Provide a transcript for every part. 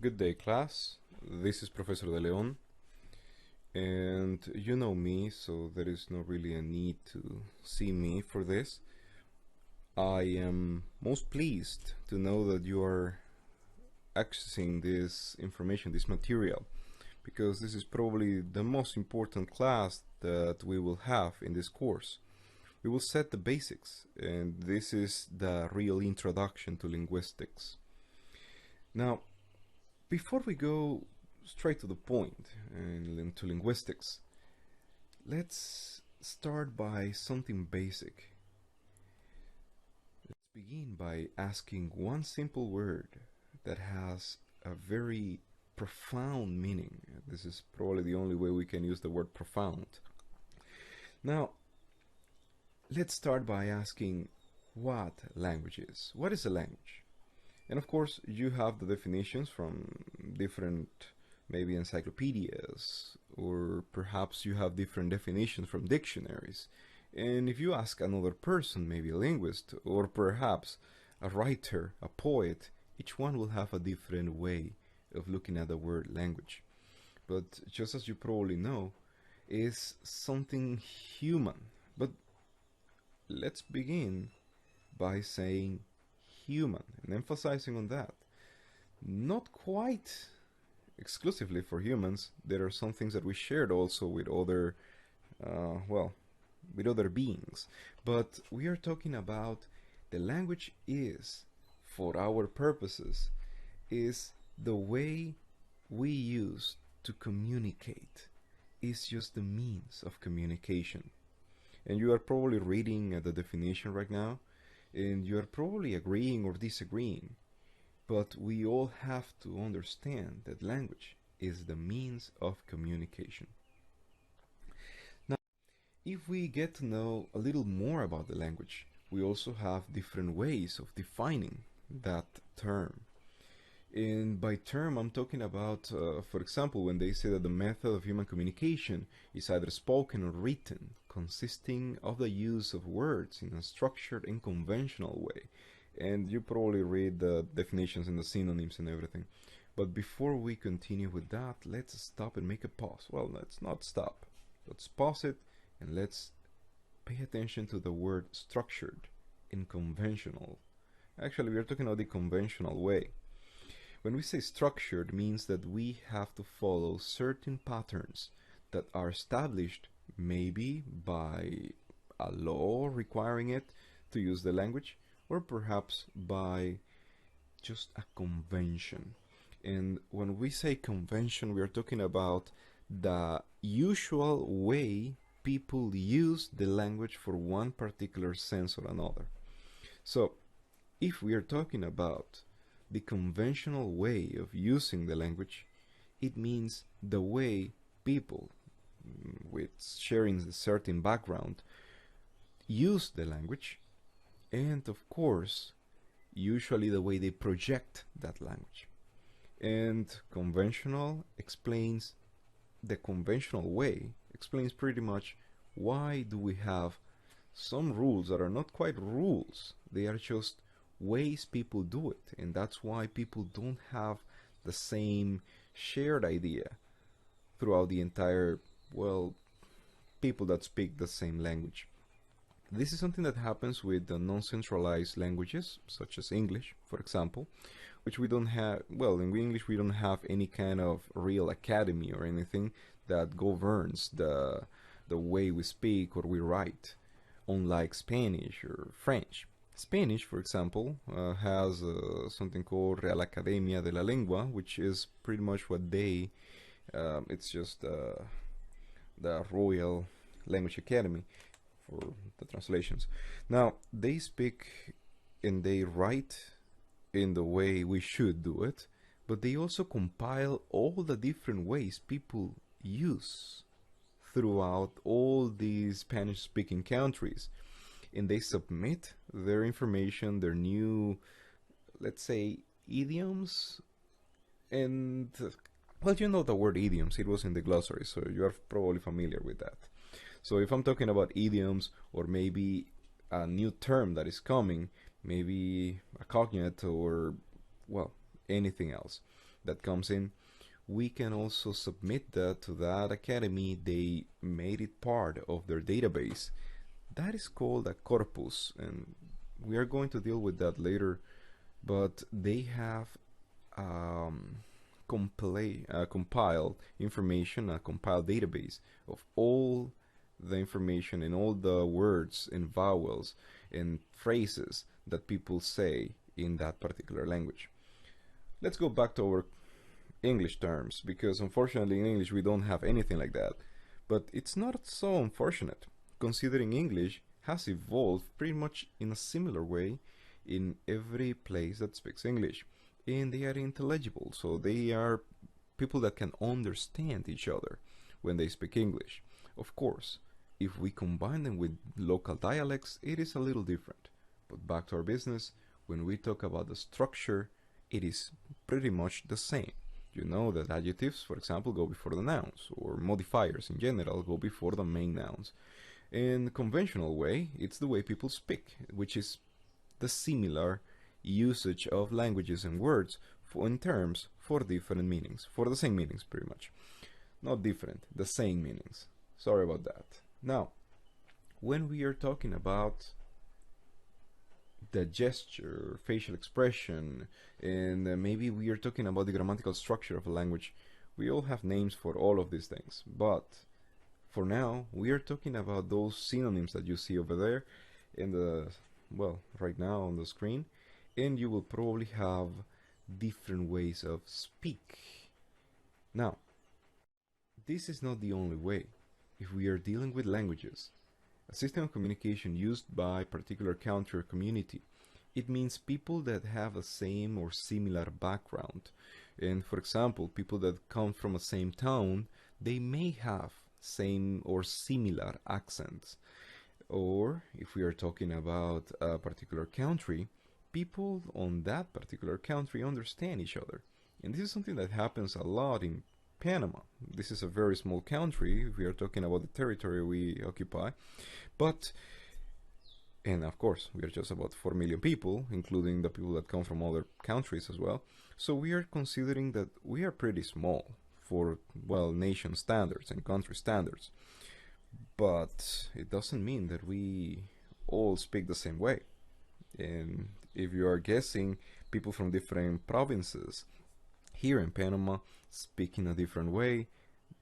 Good day, class. This is Professor De Leon, and you know me, so there is no really a need to see me for this. I am most pleased to know that you are accessing this information, this material, because this is probably the most important class that we will have in this course. We will set the basics, and this is the real introduction to linguistics. Now, before we go straight to the point and into linguistics, let's start by something basic. Let's begin by asking one simple word that has a very profound meaning. This is probably the only way we can use the word profound. Now, let's start by asking what language is. What is a language? And of course, you have the definitions from different, maybe encyclopedias, or perhaps you have different definitions from dictionaries. And if you ask another person, maybe a linguist, or perhaps a writer, a poet, each one will have a different way of looking at the word language. But just as you probably know, is something human. But let's begin by saying human and emphasizing on that. Not quite exclusively for humans. There are some things that we shared also with other, with other beings. But we are talking about the language is, for our purposes, is the way we use to communicate. It's just the means of communication. And you are probably reading the definition right now, and you are probably agreeing or disagreeing, but we all have to understand that language is the means of communication. Now, if we get to know a little more about the language, we also have different ways of defining that term. And by term, I'm talking about, for example, when they say that the method of human communication is either spoken or written, consisting of the use of words in a structured and conventional way. And you probably read the definitions and the synonyms and everything. But before we continue with that, let's stop and make a pause. Well, let's not stop. Let's pause it and let's pay attention to the word structured and conventional. Actually, we are talking about the conventional way. When we say structured, means that we have to follow certain patterns that are established maybe by a law requiring it to use the language, or perhaps by just a convention. And when we say convention, we are talking about the usual way people use the language for one particular sense or another. So, if we are talking about the conventional way of using the language, it means the way people with sharing a certain background use the language, and of course, usually the way they project that language. And conventional explains, the conventional way explains pretty much why do we have some rules that are not quite rules, they are just ways people do it, and that's why people don't have the same shared idea throughout the entire, well, people that speak the same language. This is something that happens with the non-centralized languages, such as English, for example, which we don't have, well, in English we don't have any kind of real academy or anything that governs the way we speak or we write, unlike Spanish or French. Spanish, for example, has something called Real Academia de la Lengua, which is pretty much what they, it's just the Royal Language Academy for the translations. Now, they speak and they write in the way we should do it, but they also compile all the different ways people use throughout all these Spanish-speaking countries. And they submit their information, their new, let's say, idioms. And, well, you know the word idioms, it was in the glossary, so you are probably familiar with that. So if I'm talking about idioms, or maybe a new term that is coming, maybe a cognate, or, well, anything else, that comes in, we can also submit that to that academy. They made it part of their database. That is called a corpus, and we are going to deal with that later. But they have um, compiled information, a compiled database of all the information and all the words and vowels and phrases that people say in that particular language. Let's go back to our English terms, because unfortunately in English we don't have anything like that. But it's not so unfortunate, considering English has evolved pretty much in a similar way in every place that speaks English. And they are intelligible, so they are people that can understand each other when they speak English. Of course, if we combine them with local dialects, it is a little different. But back to our business, when we talk about the structure, it is pretty much the same. You know that adjectives, for example, go before the nouns, or modifiers in general go before the main nouns. In the conventional way, it's the way people speak, which is the similar usage of languages and words in terms for different meanings, for the same meanings pretty much. Not different, the same meanings. Sorry about that. Now, when we are talking about the gesture, facial expression, and maybe we are talking about the grammatical structure of a language, we all have names for all of these things. But for now, we are talking about those synonyms that you see over there in the, well, right now on the screen, and you will probably have different ways of speak. Now, this is not the only way. If we are dealing with languages, a system of communication used by a particular country or community, it means people that have a same or similar background. And for example, people that come from a same town, they may have same or similar accents. Or if we are talking about a particular country, people on that particular country understand each other. And this is something that happens a lot in Panama. This is a very small country if we are talking about the territory we occupy. But, and of course, we are just about 4 million people, including the people that come from other countries as well. So we are considering that we are pretty small for, well, nation standards and country standards. But it doesn't mean that we all speak the same way. And if you are guessing, people from different provinces here in Panama speak in a different way,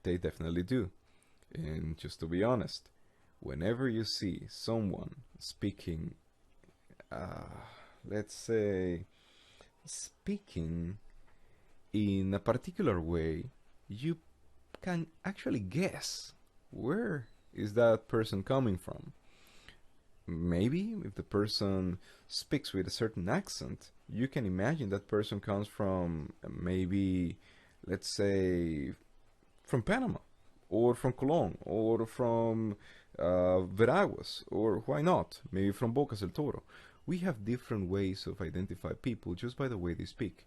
they definitely do. And just to be honest, whenever you see someone speaking, let's say, speaking in a particular way, you can actually guess where is that person coming from. Maybe if the person speaks with a certain accent, you can imagine that person comes from maybe, let's say, from Panama, or from Colón, or from Veraguas, or why not, maybe from Bocas del Toro. We have different ways of identify people just by the way they speak.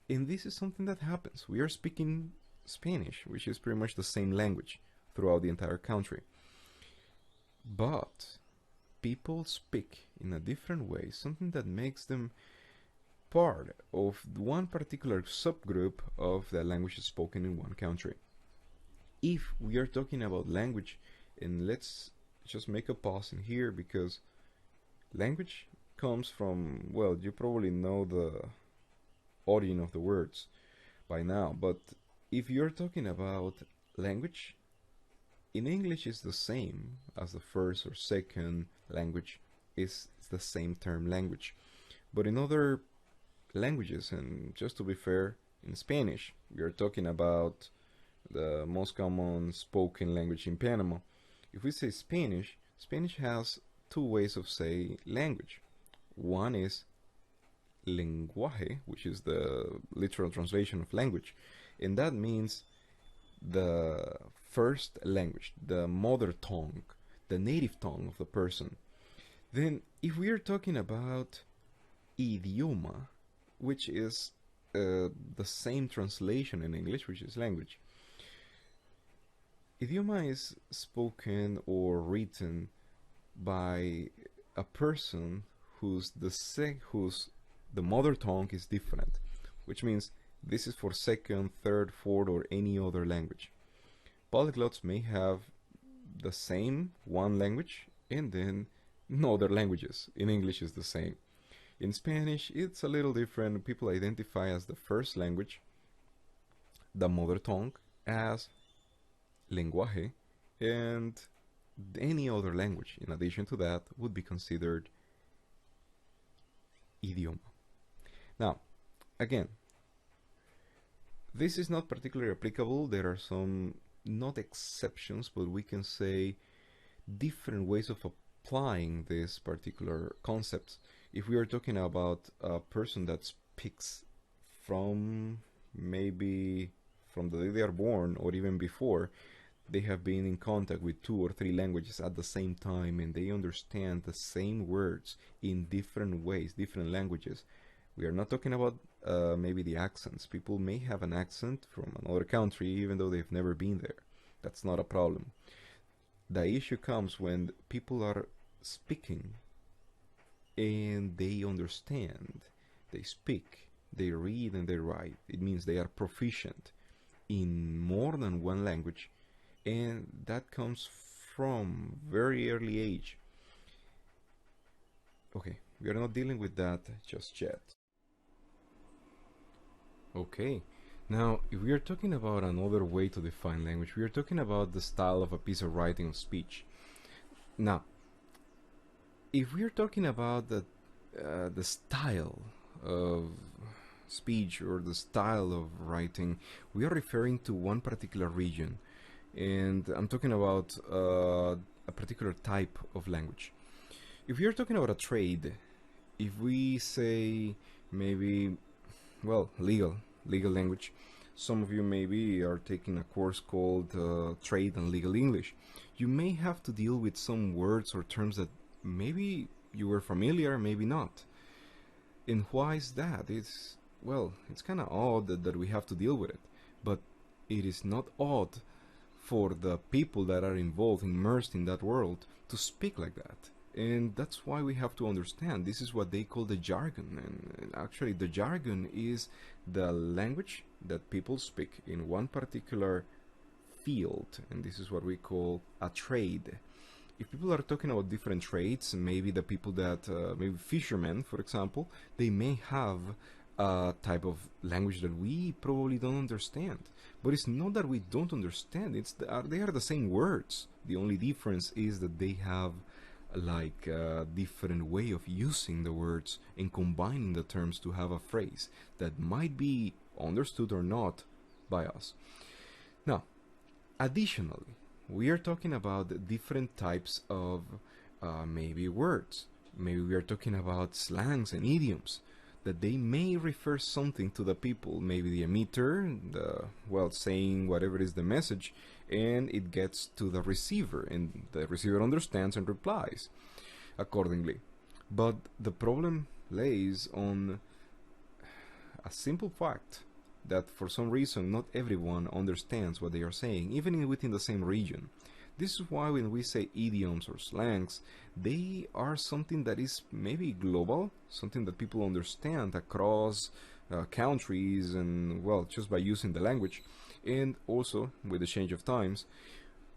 And this is something that happens. We are speaking Spanish, which is pretty much the same language throughout the entire country. But people speak in a different way, something that makes them part of one particular subgroup of the languages spoken in one country. If we are talking about language, and let's just make a pause in here, because language comes from, well, you probably know the origin of the words by now, but if you're talking about language, in English is the same as the first or second language, is the same term language. But in other languages, and just to be fair, in Spanish, we are talking about the most common spoken language in Panama. If we say Spanish, Spanish has two ways of saying language. One is lenguaje, which is the literal translation of language, and that means the first language, the mother tongue, the native tongue of the person. Then if we are talking about idioma, which is the same translation in English, which is language. Idioma is spoken or written by a person whose the mother tongue is different, which means This is for second, third, fourth, or any other language. Polyglots may have the same one language and then no other languages. In English is the same. In Spanish, it's a little different. People identify as the first language, the mother tongue, as lenguaje, and any other language in addition to that would be considered idioma. Now, again, this is not particularly applicable. There are some, not exceptions, but we can say different ways of applying these particular concepts. If we are talking about a person that speaks from maybe from the day they are born or even before, they have been in contact with 2 or 3 languages at the same time and they understand the same words in different ways, different languages. We are not talking about maybe the accents. People may have an accent from another country even though they've never been there. That's not a problem. The issue comes when people are speaking and they understand, they speak, they read and they write. It means they are proficient in more than one language, and that comes from very early age. Okay, we are not dealing with that just yet. Okay, now if we are talking about another way to define language, we are talking about the style of a piece of writing or speech. Now, if we are talking about the style of speech or the style of writing, we are referring to one particular region, and I'm talking about a particular type of language. If we are talking about a trade, if we say maybe, well, legal language, some of you maybe are taking a course called Trade and Legal English. You may have to deal with some words or terms that maybe you were familiar, maybe not. And why is that? It's kind of odd that we have to deal with it, but it is not odd for the people that are involved, immersed in that world, to speak like that. And that's why we have to understand this is what they call the jargon. And actually, the jargon is the language that people speak in one particular field, and this is what we call a trade. If people are talking about different trades, maybe the people that, maybe fishermen, for example, they may have a type of language that we probably don't understand. But it's not that we don't understand, they are the same words. The only difference is that they have like a different way of using the words and combining the terms to have a phrase that might be understood or not by us. Now, additionally, we are talking about different types of maybe words. Maybe we are talking about slangs and idioms that they may refer something to the people, maybe the emitter, saying whatever is the message, and it gets to the receiver, and the receiver understands and replies accordingly. But the problem lays on a simple fact that for some reason not everyone understands what they are saying, even within the same region. This is why when we say idioms or slangs, they are something that is maybe global, something that people understand across countries and, well, just by using the language, and also with the change of times.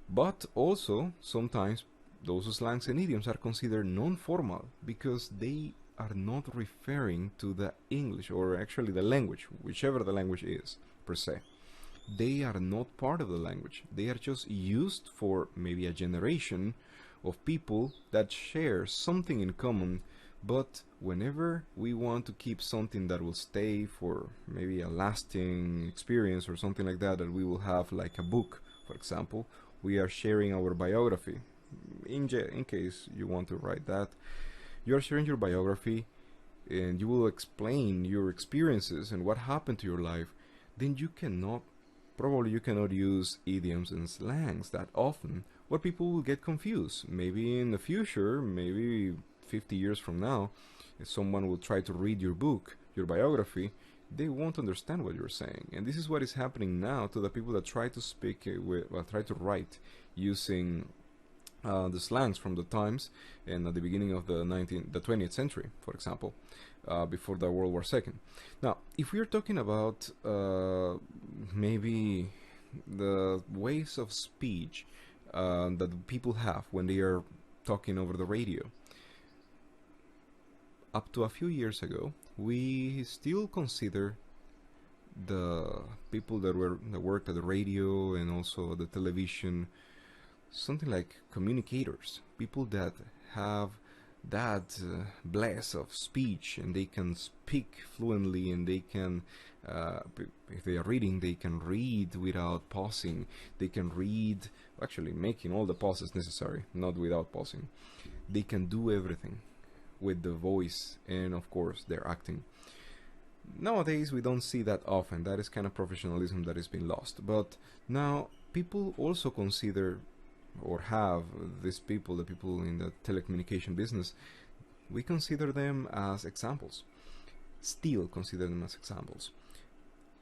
But also, sometimes those slangs and idioms are considered non-formal because they are not referring to the English, or actually the language, whichever the language is, per se. They are not part of the language. They are just used for maybe a generation of people that share something in common, but whenever we want to keep something that will stay for maybe a lasting experience or something like that, that we will have like a book, for example, we are sharing our biography. In case you want to write that, you are sharing your biography and you will explain your experiences and what happened to your life. Then you cannot use idioms and slangs that often, or people will get confused. Maybe in the future, maybe 50 years from now, if someone will try to read your book, your biography, they won't understand what you're saying. And this is what is happening now to the people that try to speak try to write using the slangs from the times and at the beginning of the 20th century, for example, before the World War II. Now, if we are talking about maybe the ways of speech that people have when they are talking over the radio, up to a few years ago, we still consider the people that worked at the radio and also the television something like communicators, people that have that bless of speech, and they can speak fluently, and they can if they are reading, they can read without pausing, they can read actually making all the pauses necessary, not without pausing. They can do everything with the voice, and of course their acting. Nowadays we don't see that often. That is kind of professionalism that has been lost. But now people also consider, or have these people, the people in the telecommunication business, we consider them as examples. Still consider them as examples.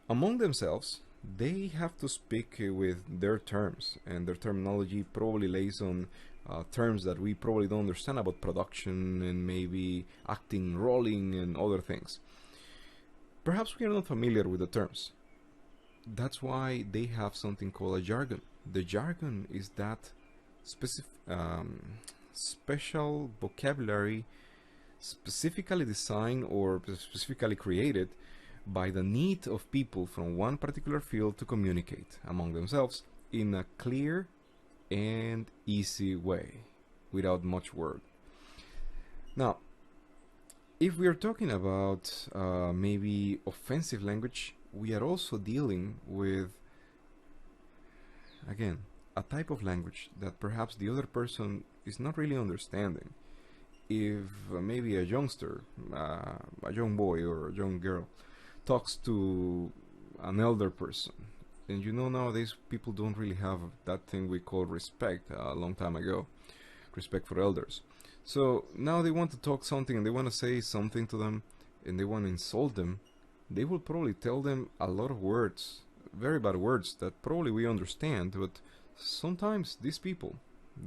Among themselves, they have to speak with their terms, and their terminology probably lays on terms that we probably don't understand about production and maybe acting, rolling, and other things. Perhaps we are not familiar with the terms. That's why they have something called a jargon. The jargon is that special vocabulary specifically designed or specifically created by the need of people from one particular field to communicate among themselves in a clear and easy way without much word. Now, if we are talking about maybe offensive language, we are also dealing with, again, a type of language that perhaps the other person is not really understanding. If maybe a youngster, a young boy or a young girl, talks to an elder person, and you know nowadays people don't really have that thing we call respect, a long time ago, respect for elders. So now they want to talk something and they want to say something to them and they want to insult them. They will probably tell them a lot of words, very bad words that probably we understand, but sometimes these people,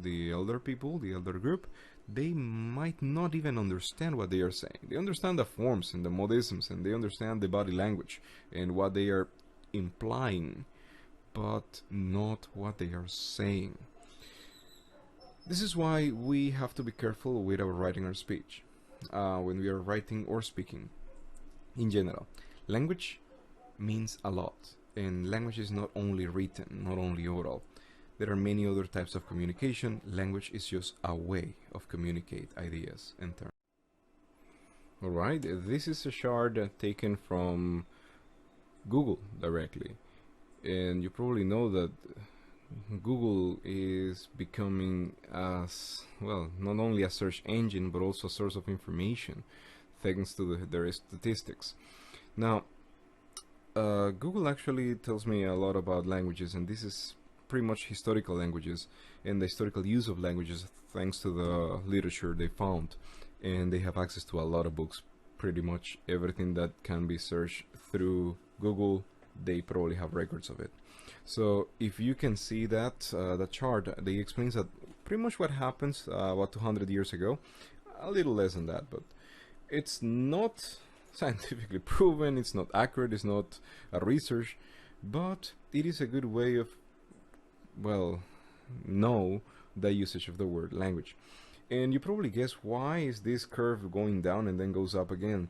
the elder people, the elder group, they might not even understand what they are saying. They understand the forms and the modisms, and they understand the body language and what they are implying, but not what they are saying. This is why we have to be careful with our writing or speech, when we are writing or speaking. In general, language means a lot, and language is not only written, not only oral. There are many other types of communication. Language is just a way of communicate ideas and terms. Alright, this is a chart taken from Google directly. And you probably know that Google is becoming as, well, not only a search engine, but also a source of information, thanks to their statistics. Now, Google actually tells me a lot about languages, and this is pretty much historical languages and the historical use of languages thanks to the literature they found, and they have access to a lot of books. Pretty much everything that can be searched through Google, they probably have records of it. So if you can see that the chart, they explains that pretty much what happens about 200 years ago, a little less than that, but it's not scientifically proven, it's not accurate, it's not a research, but it is a good way of, well, know the usage of the word language. And you probably guess, why is this curve going down and then goes up again?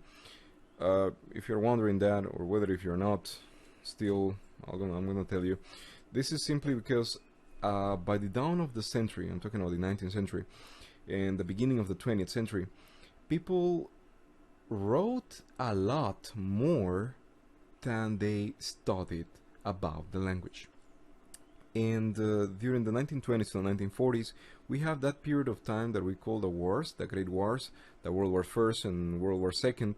If you're wondering that, or whether if you're not, still I'm gonna tell you. This is simply because by the dawn of the century, I'm talking about the 19th century and the beginning of the 20th century, people wrote a lot more than they studied about the language. And during the 1920s to the 1940s, we have that period of time that we call the wars, the Great Wars, the World War I and World War II.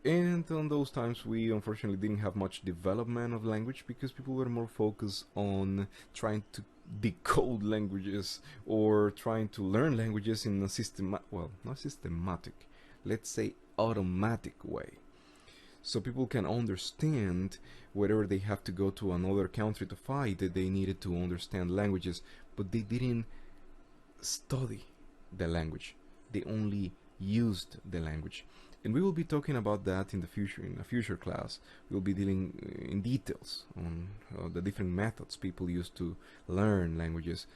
And on those times, we unfortunately didn't have much development of language, because people were more focused on trying to decode languages or trying to learn languages in a well, not systematic, let's say automatic way. So people can understand wherever they have to go to another country to fight, that they needed to understand languages, but they didn't study the language. They only used the language. And we will be talking about that in the future, in a future class. We'll be dealing in details on the different methods people use to learn languages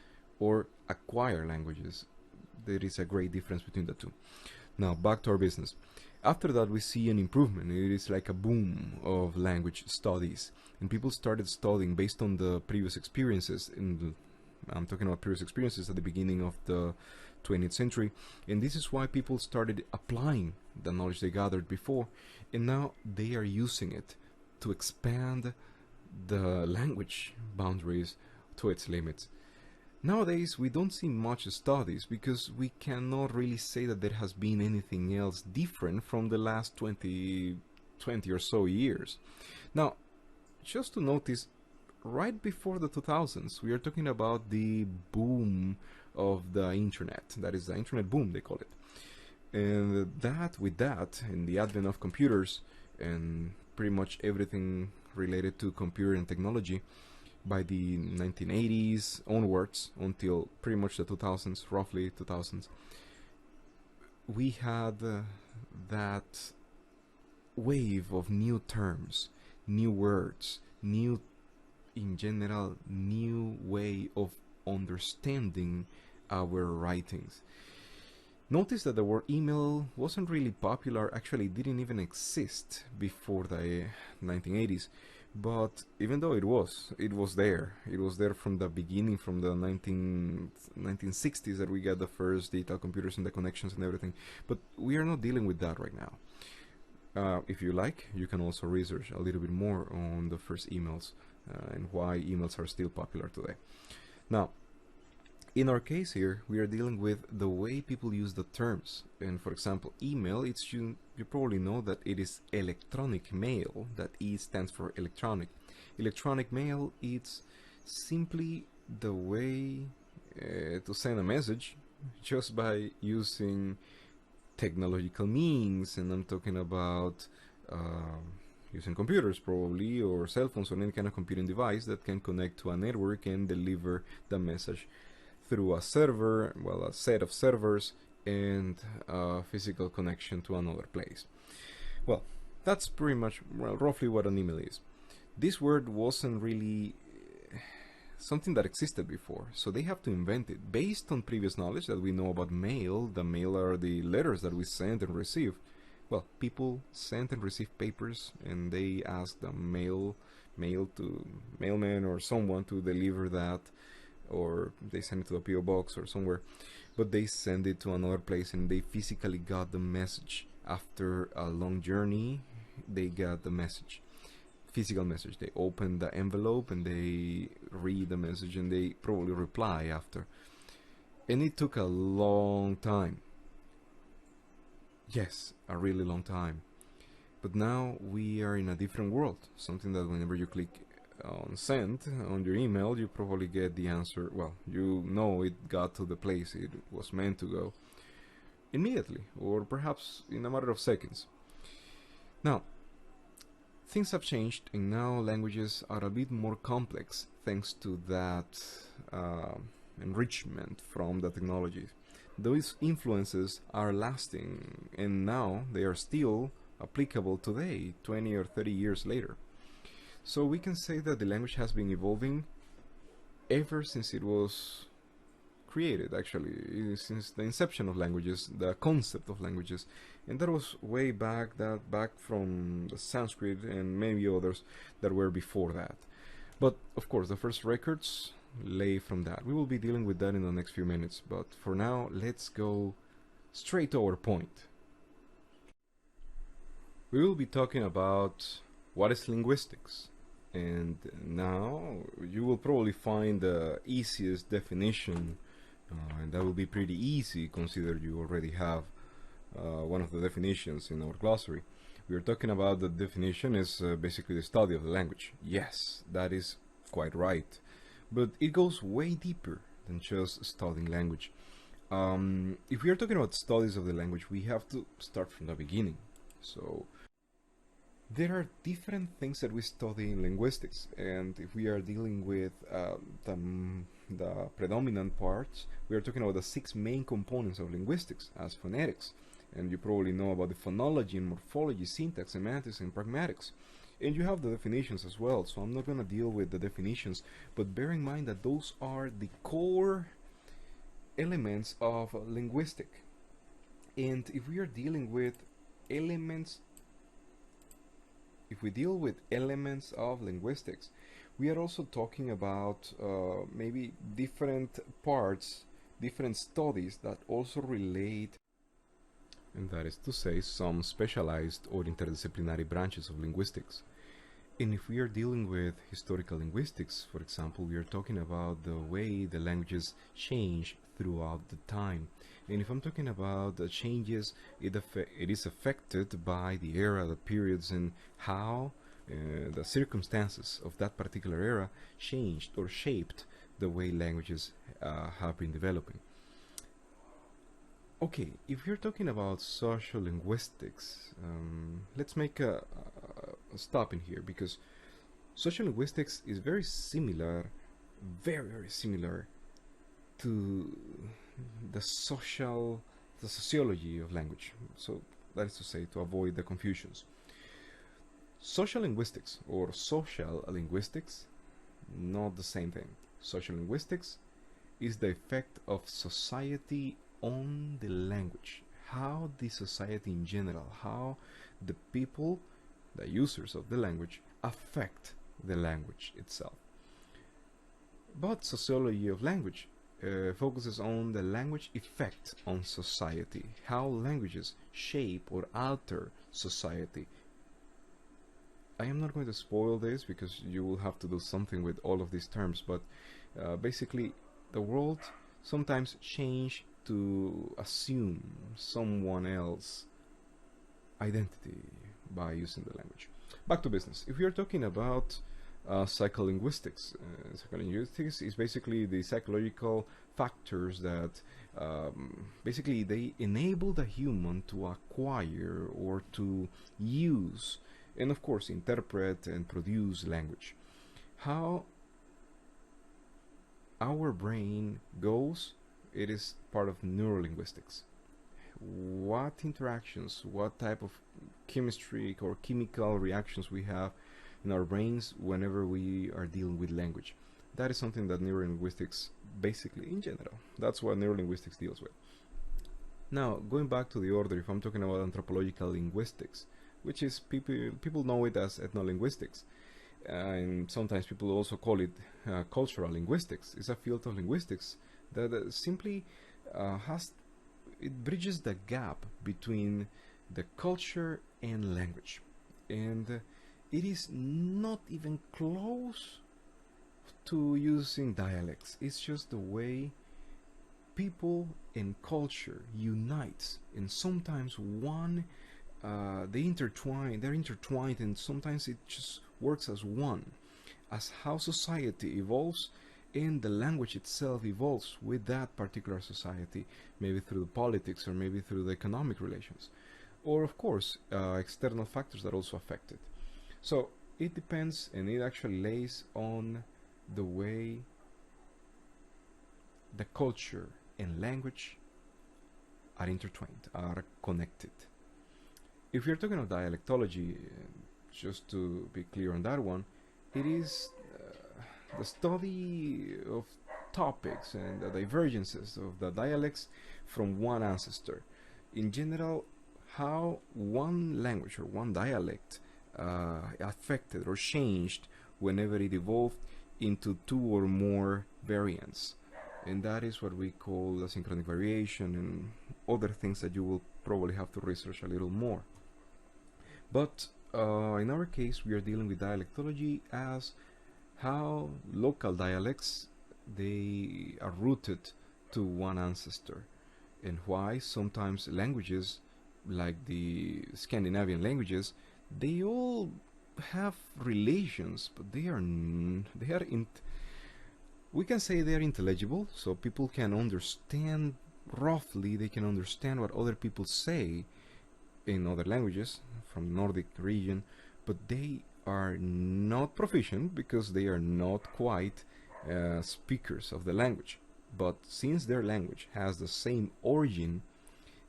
or acquire languages. There is a great difference between the two. Now, back to our business. After that, we see an improvement. It is like a boom of language studies. And people started studying based on the previous experiences. I'm talking about previous experiences at the beginning of the 20th century. And this is why people started applying the knowledge they gathered before. And now they are using it to expand the language boundaries to its limits. Nowadays, we don't see much studies because we cannot really say that there has been anything else different from the last 20 or so years. Now, just to notice, right before the 2000s, we are talking about the boom of the internet. That is the internet boom, they call it. And with that, and the advent of computers and pretty much everything related to computer and technology, by the 1980s onwards until pretty much the 2000s, roughly 2000s, we had that wave of new terms, new words, in general, new way of understanding our writings. Notice that the word email wasn't really popular, actually didn't even exist before the 1980s. But even though it was there. It was there from the beginning, from the 1960s that we got the first digital computers and the connections and everything. But we are not dealing with that right now. If you like, you can also research a little bit more on the first emails and why emails are still popular today. Now, in our case here, we are dealing with the way people use the terms. And for example, email, you probably know that it is electronic mail. That E stands for electronic. Electronic mail, it's simply the way to send a message just by using technological means. And I'm talking about using computers probably, or cell phones, or any kind of computing device that can connect to a network and deliver the message through a server, well, a set of servers, and a physical connection to another place. Well, that's pretty much, well, roughly what an email is. This word wasn't really something that existed before, so they have to invent it based on previous knowledge that we know about mail. The mail are the letters that we send and receive. Well, people send and receive papers, and they ask the mailman or someone to deliver that, or they send it to a PO box or somewhere, but they send it to another place and they physically got the message. After a long journey, they got the message, physical message. They open the envelope and they read the message and they probably reply after. And it took a long time. Yes, a really long time. But now we are in a different world, something that whenever you click on send on your email, you probably get the answer. Well, you know it got to the place it was meant to go immediately, or perhaps in a matter of seconds. Now, things have changed, and now languages are a bit more complex thanks to that enrichment from the technologies. Those influences are lasting, and now they are still applicable today, 20 or 30 years later. So we can say that the language has been evolving ever since it was created, actually, since the inception of languages, the concept of languages. And that was way back from the Sanskrit and many others that were before that. But of course, the first records lay from that. We will be dealing with that in the next few minutes, but for now, let's go straight to our point. We will be talking about what is linguistics. And now you will probably find the easiest definition, and that will be pretty easy considering you already have one of the definitions in our glossary. We are talking about the definition is basically the study of the language. Yes, that is quite right, but it goes way deeper than just studying language. If we are talking about studies of the language, we have to start from the beginning. So There are different things that we study in linguistics, and if we are dealing with the predominant parts, we are talking about the six main components of linguistics as phonetics. And you probably know about the phonology and morphology, syntax, semantics, and pragmatics. And you have the definitions as well, so I'm not going to deal with the definitions, but bear in mind that those are the core elements of linguistic. And if we are dealing with elements if we deal with elements of linguistics, we are also talking about maybe different parts, different studies that also relate, and that is to say, some specialized or interdisciplinary branches of linguistics. And if we are dealing with historical linguistics, for example, we are talking about the way the languages change throughout the time. And if I'm talking about the changes, it is affected by the era, the periods, and how the circumstances of that particular era changed or shaped the way languages have been developing. Okay, if you're talking about social linguistics, let's make a stop in here, because social linguistics is very similar, very similar to the sociology of language. So that is to say, to avoid the confusions. Social linguistics or social linguistics, not the same thing. Social linguistics is the effect of society on the language. How the society in general, how the people, the users of the language, affect the language itself. But sociology of language focuses on the language effect on society, how languages shape or alter society. I am not going to spoil this because you will have to do something with all of these terms, but basically the world sometimes change to assume someone else's identity by using the language. Back to business. If we are talking about psycholinguistics, psycholinguistics is basically the psychological factors that basically they enable the human to acquire or to use and of course interpret and produce language. How our brain goes, it is part of neurolinguistics. What interactions, what type of chemistry or chemical reactions we have in our brains whenever we are dealing with language. That is something that neurolinguistics basically, in general, that's what neurolinguistics deals with. Now, going back to the order, if I'm talking about anthropological linguistics, which is people know it as ethnolinguistics, and sometimes people also call it cultural linguistics. It's a field of linguistics that simply it bridges the gap between the culture and language, and it is not even close to using dialects. It's just the way people and culture unites, and sometimes they're intertwined, and sometimes it just works as one, as how society evolves and the language itself evolves with that particular society, maybe through politics or maybe through the economic relations, or of course external factors that also affect it. So it depends, and it actually lays on the way the culture and language are intertwined, are connected. If you're talking about dialectology, just to be clear on that one, it is the study of topics and the divergences of the dialects from one ancestor. In general, how one language or one dialect affected or changed whenever it evolved into two or more variants, and that is what we call the synchronic variation and other things that you will probably have to research a little more. But in our case, we are dealing with dialectology as how local dialects, they are rooted to one ancestor, and why sometimes languages like the Scandinavian languages, they all have relations, but we can say they are intelligible, so people can understand roughly, they can understand what other people say in other languages from Nordic region, but they are not proficient because they are not quite speakers of the language. But since their language has the same origin,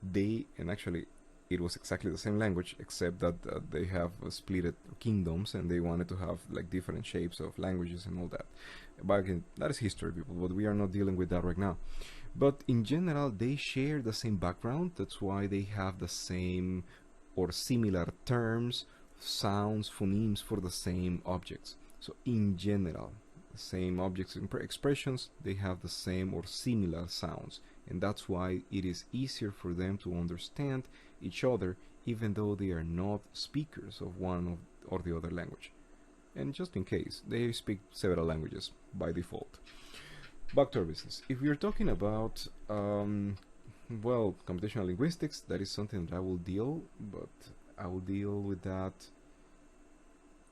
and actually it was exactly the same language, except that they have split kingdoms and they wanted to have like different shapes of languages and all that. But again, that is history, people, but we are not dealing with that right now. But in general, they share the same background. That's why they have the same or similar terms, sounds, phonemes for the same objects. So in general, the same objects and expressions, they have the same or similar sounds, and that's why it is easier for them to understand each other, even though they are not speakers of one or the other language. And just in case, they speak several languages by default. Back to our business. If we are talking about well, computational linguistics, that is something that I will deal, but I will deal with that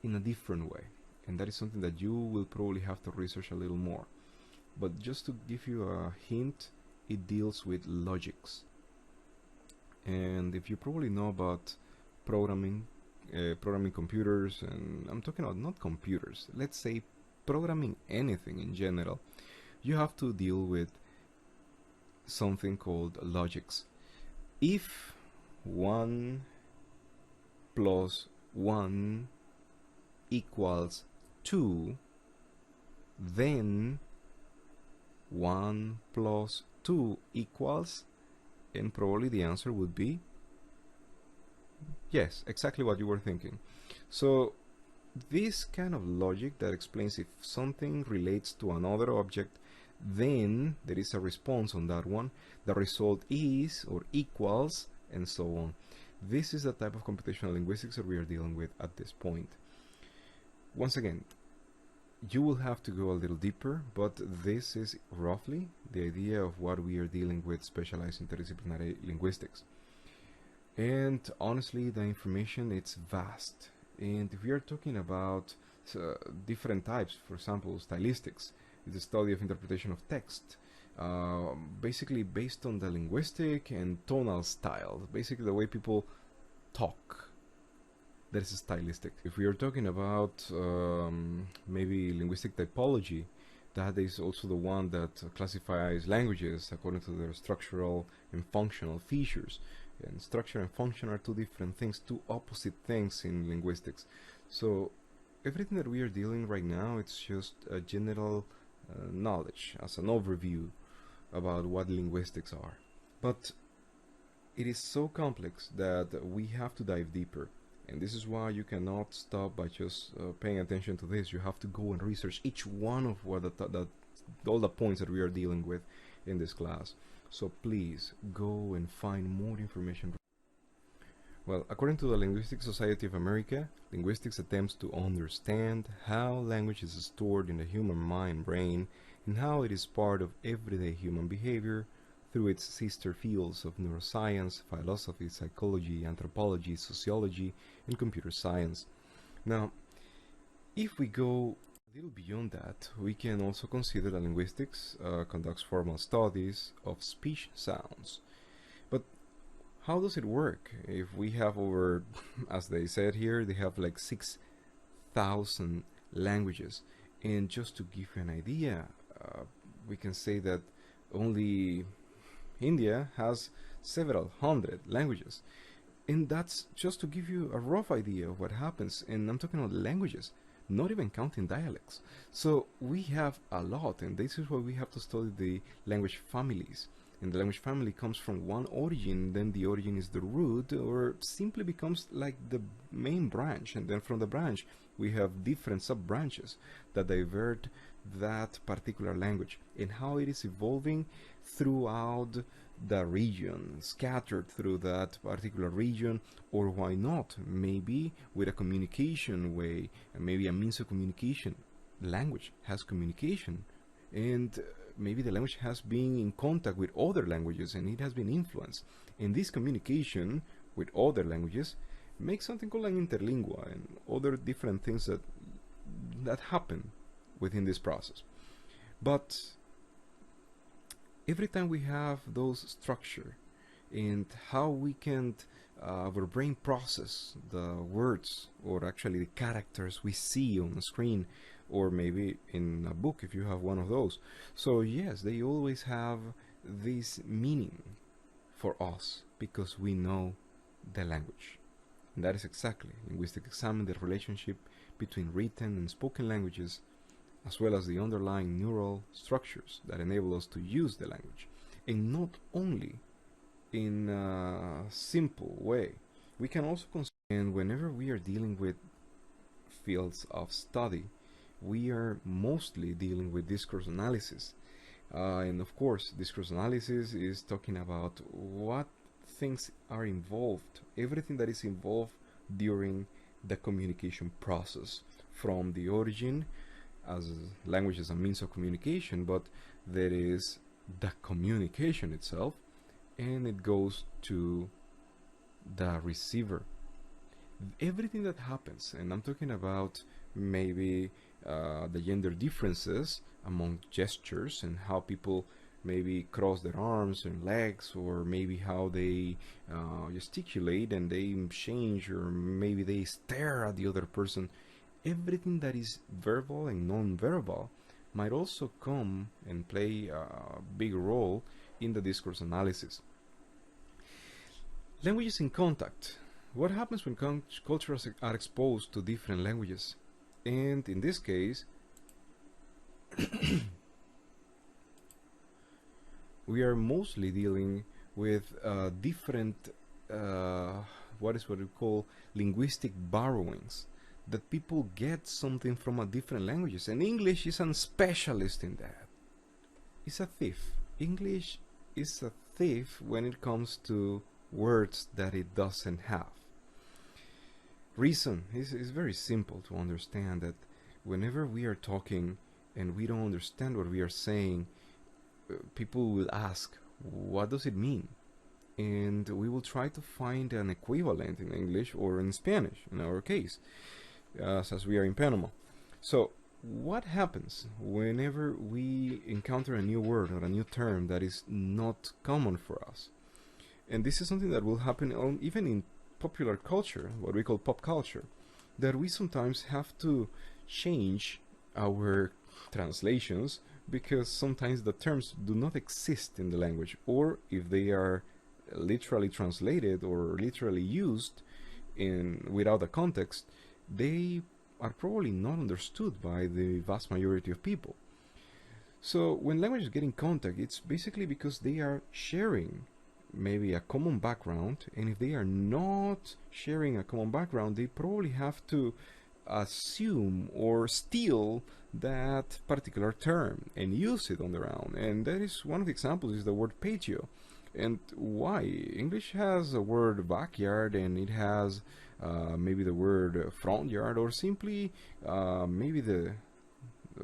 in a different way, and that is something that you will probably have to research a little more. But just to give you a hint, it deals with logics. And if you probably know about programming computers, and I'm talking about not computers, let's say programming anything in general, you have to deal with something called logics. If 1 plus 1 equals 2, then 1 plus 2 equals, and probably the answer would be yes, exactly what you were thinking. So this kind of logic that explains if something relates to another object, then there is a response on that one, the result is or equals, and so on. This is the type of computational linguistics that we are dealing with at this point. Once again, you will have to go a little deeper, but this is roughly the idea of what we are dealing with specialized interdisciplinary linguistics. And honestly, the information, it's vast. And if we are talking about different types, for example, stylistics, the study of interpretation of text, basically based on the linguistic and tonal style, basically the way people talk. That is stylistic. If we are talking about maybe linguistic typology, that is also the one that classifies languages according to their structural and functional features. And structure and function are two different things, two opposite things in linguistics. So everything that we are dealing right now, it's just a general knowledge as an overview about what linguistics are. But it is so complex that we have to dive deeper. And this is why you cannot stop by just paying attention to this. You have to go and research each one of what all the points that we are dealing with in this class. So please go and find more information. Well, according to the Linguistic Society of America, linguistics attempts to understand how language is stored in the human mind brain and how it is part of everyday human behavior through its sister fields of neuroscience, philosophy, psychology, anthropology, sociology, and computer science. Now, if we go a little beyond that, we can also consider that linguistics conducts formal studies of speech sounds. But how does it work? If we have over, as they said here, they have like 6,000 languages. And just to give you an idea, we can say that only India has several hundred languages. And that's just to give you a rough idea of what happens. And I'm talking about languages, not even counting dialects. So we have a lot, and this is why we have to study the language families. And the language family comes from one origin, then the origin is the root, or simply becomes like the main branch, and then from the branch we have different sub-branches that divert that particular language, and how it is evolving throughout the region, scattered through that particular region, or why not, maybe with a communication way, and maybe a means of communication. Language has communication, and maybe the language has been in contact with other languages and it has been influenced. And this communication with other languages makes something called an interlingua and other different things that happen within this process. But every time we have those structure and how we can our brain process the words, or actually the characters we see on the screen, or maybe in a book if you have one of those. So yes, they always have this meaning for us because we know the language. And that is exactly linguistic examine the relationship between written and spoken languages, as well as the underlying neural structures that enable us to use the language. And not only in a simple way, we can also consider, and whenever we are dealing with fields of study, we are mostly dealing with discourse analysis. And of course, discourse analysis is talking about what things are involved, everything that is involved during the communication process, from the origin as language as a means of communication, but there is the communication itself, and it goes to the receiver. Everything that happens, and I'm talking about maybe the gender differences among gestures and how people maybe cross their arms and legs, or maybe how they gesticulate and they change, or maybe they stare at the other person. Everything that is verbal and non-verbal might also come and play a big role in the discourse analysis. Languages in contact. What happens when cultures are exposed to different languages? And in this case, we are mostly dealing with different, what we call linguistic borrowings, that people get something from a different languages, and English is a specialist in that. It's a thief. English is a thief when it comes to words that it doesn't have. Reason is very simple to understand, that whenever we are talking and we don't understand what we are saying, people will ask, what does it mean? And we will try to find an equivalent in English or in Spanish, in our case, as we are in Panama. So what happens whenever we encounter a new word or a new term that is not common for us? And this is something that will happen even in popular culture, what we call pop culture, that we sometimes have to change our translations because sometimes the terms do not exist in the language, or if they are literally translated or literally used without a context, they are probably not understood by the vast majority of people. So when languages get in contact, it's basically because they are sharing maybe a common background, and if they are not sharing a common background, they probably have to assume or steal that particular term and use it on their own. And that is one of the examples, is the word patio. And why? English has a word backyard, and it has maybe the word front yard, or simply maybe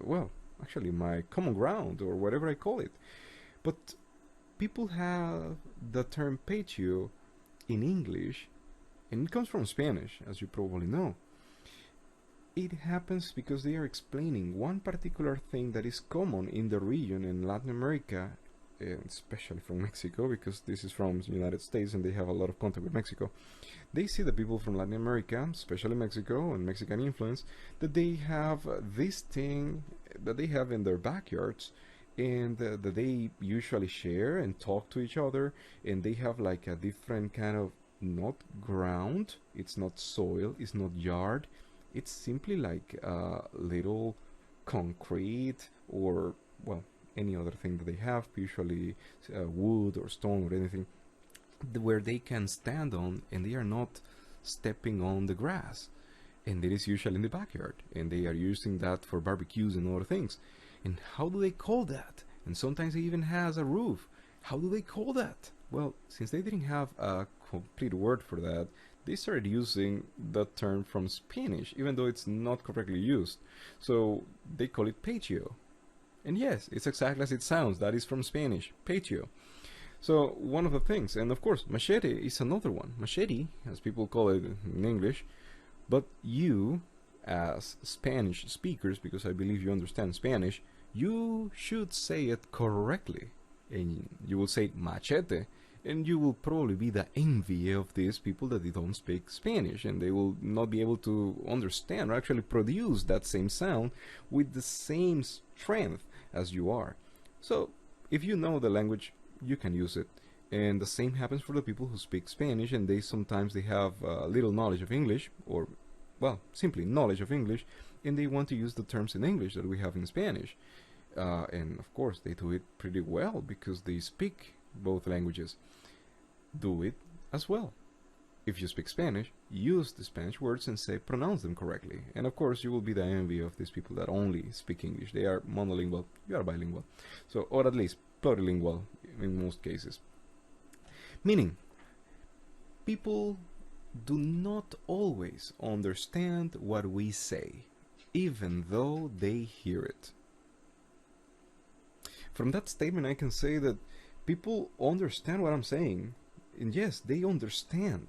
well, actually my common ground, or whatever I call it. But people have the term patio in English, and it comes from Spanish, as you probably know. It happens because they are explaining one particular thing that is common in the region in Latin America, and especially from Mexico, because this is from the United States and they have a lot of contact with Mexico. They see the people from Latin America, especially Mexico and Mexican influence, that they have this thing that they have in their backyards, and that they usually share and talk to each other, and they have like a different kind of, not ground, it's not soil, it's not yard, it's simply like a little concrete, or well, any other thing that they have, usually wood or stone or anything, where they can stand on, and they are not stepping on the grass, and it is usually in the backyard, and they are using that for barbecues and other things. And how do they call that? And sometimes it even has a roof. How do they call that? Well, since they didn't have a complete word for that, they started using the term from Spanish, even though it's not correctly used. So they call it patio. And yes, it's exactly as it sounds. That is from Spanish, patio. So one of the things, and of course, machete is another one. Machete, as people call it in English, but you, as Spanish speakers, because I believe you understand Spanish, you should say it correctly. And you will say machete, And you will probably be the envy of these people that they don't speak Spanish, and they will not be able to understand or actually produce that same sound with the same strength as you are. So if you know the language, you can use it. And the same happens for the people who speak Spanish, and they have little knowledge of English, or well, simply knowledge of English, and they want to use the terms in English that we have in Spanish. And of course, they do it pretty well because they speak both languages. Do it as well. If you speak Spanish, use the Spanish words and say pronounce them correctly. And of course, you will be the envy of these people that only speak English. They are monolingual. You are bilingual. So, or at least plurilingual in most cases. Meaning, people do not always understand what we say, even though they hear it. From that statement, I can say that people understand what I'm saying, and yes, they understand,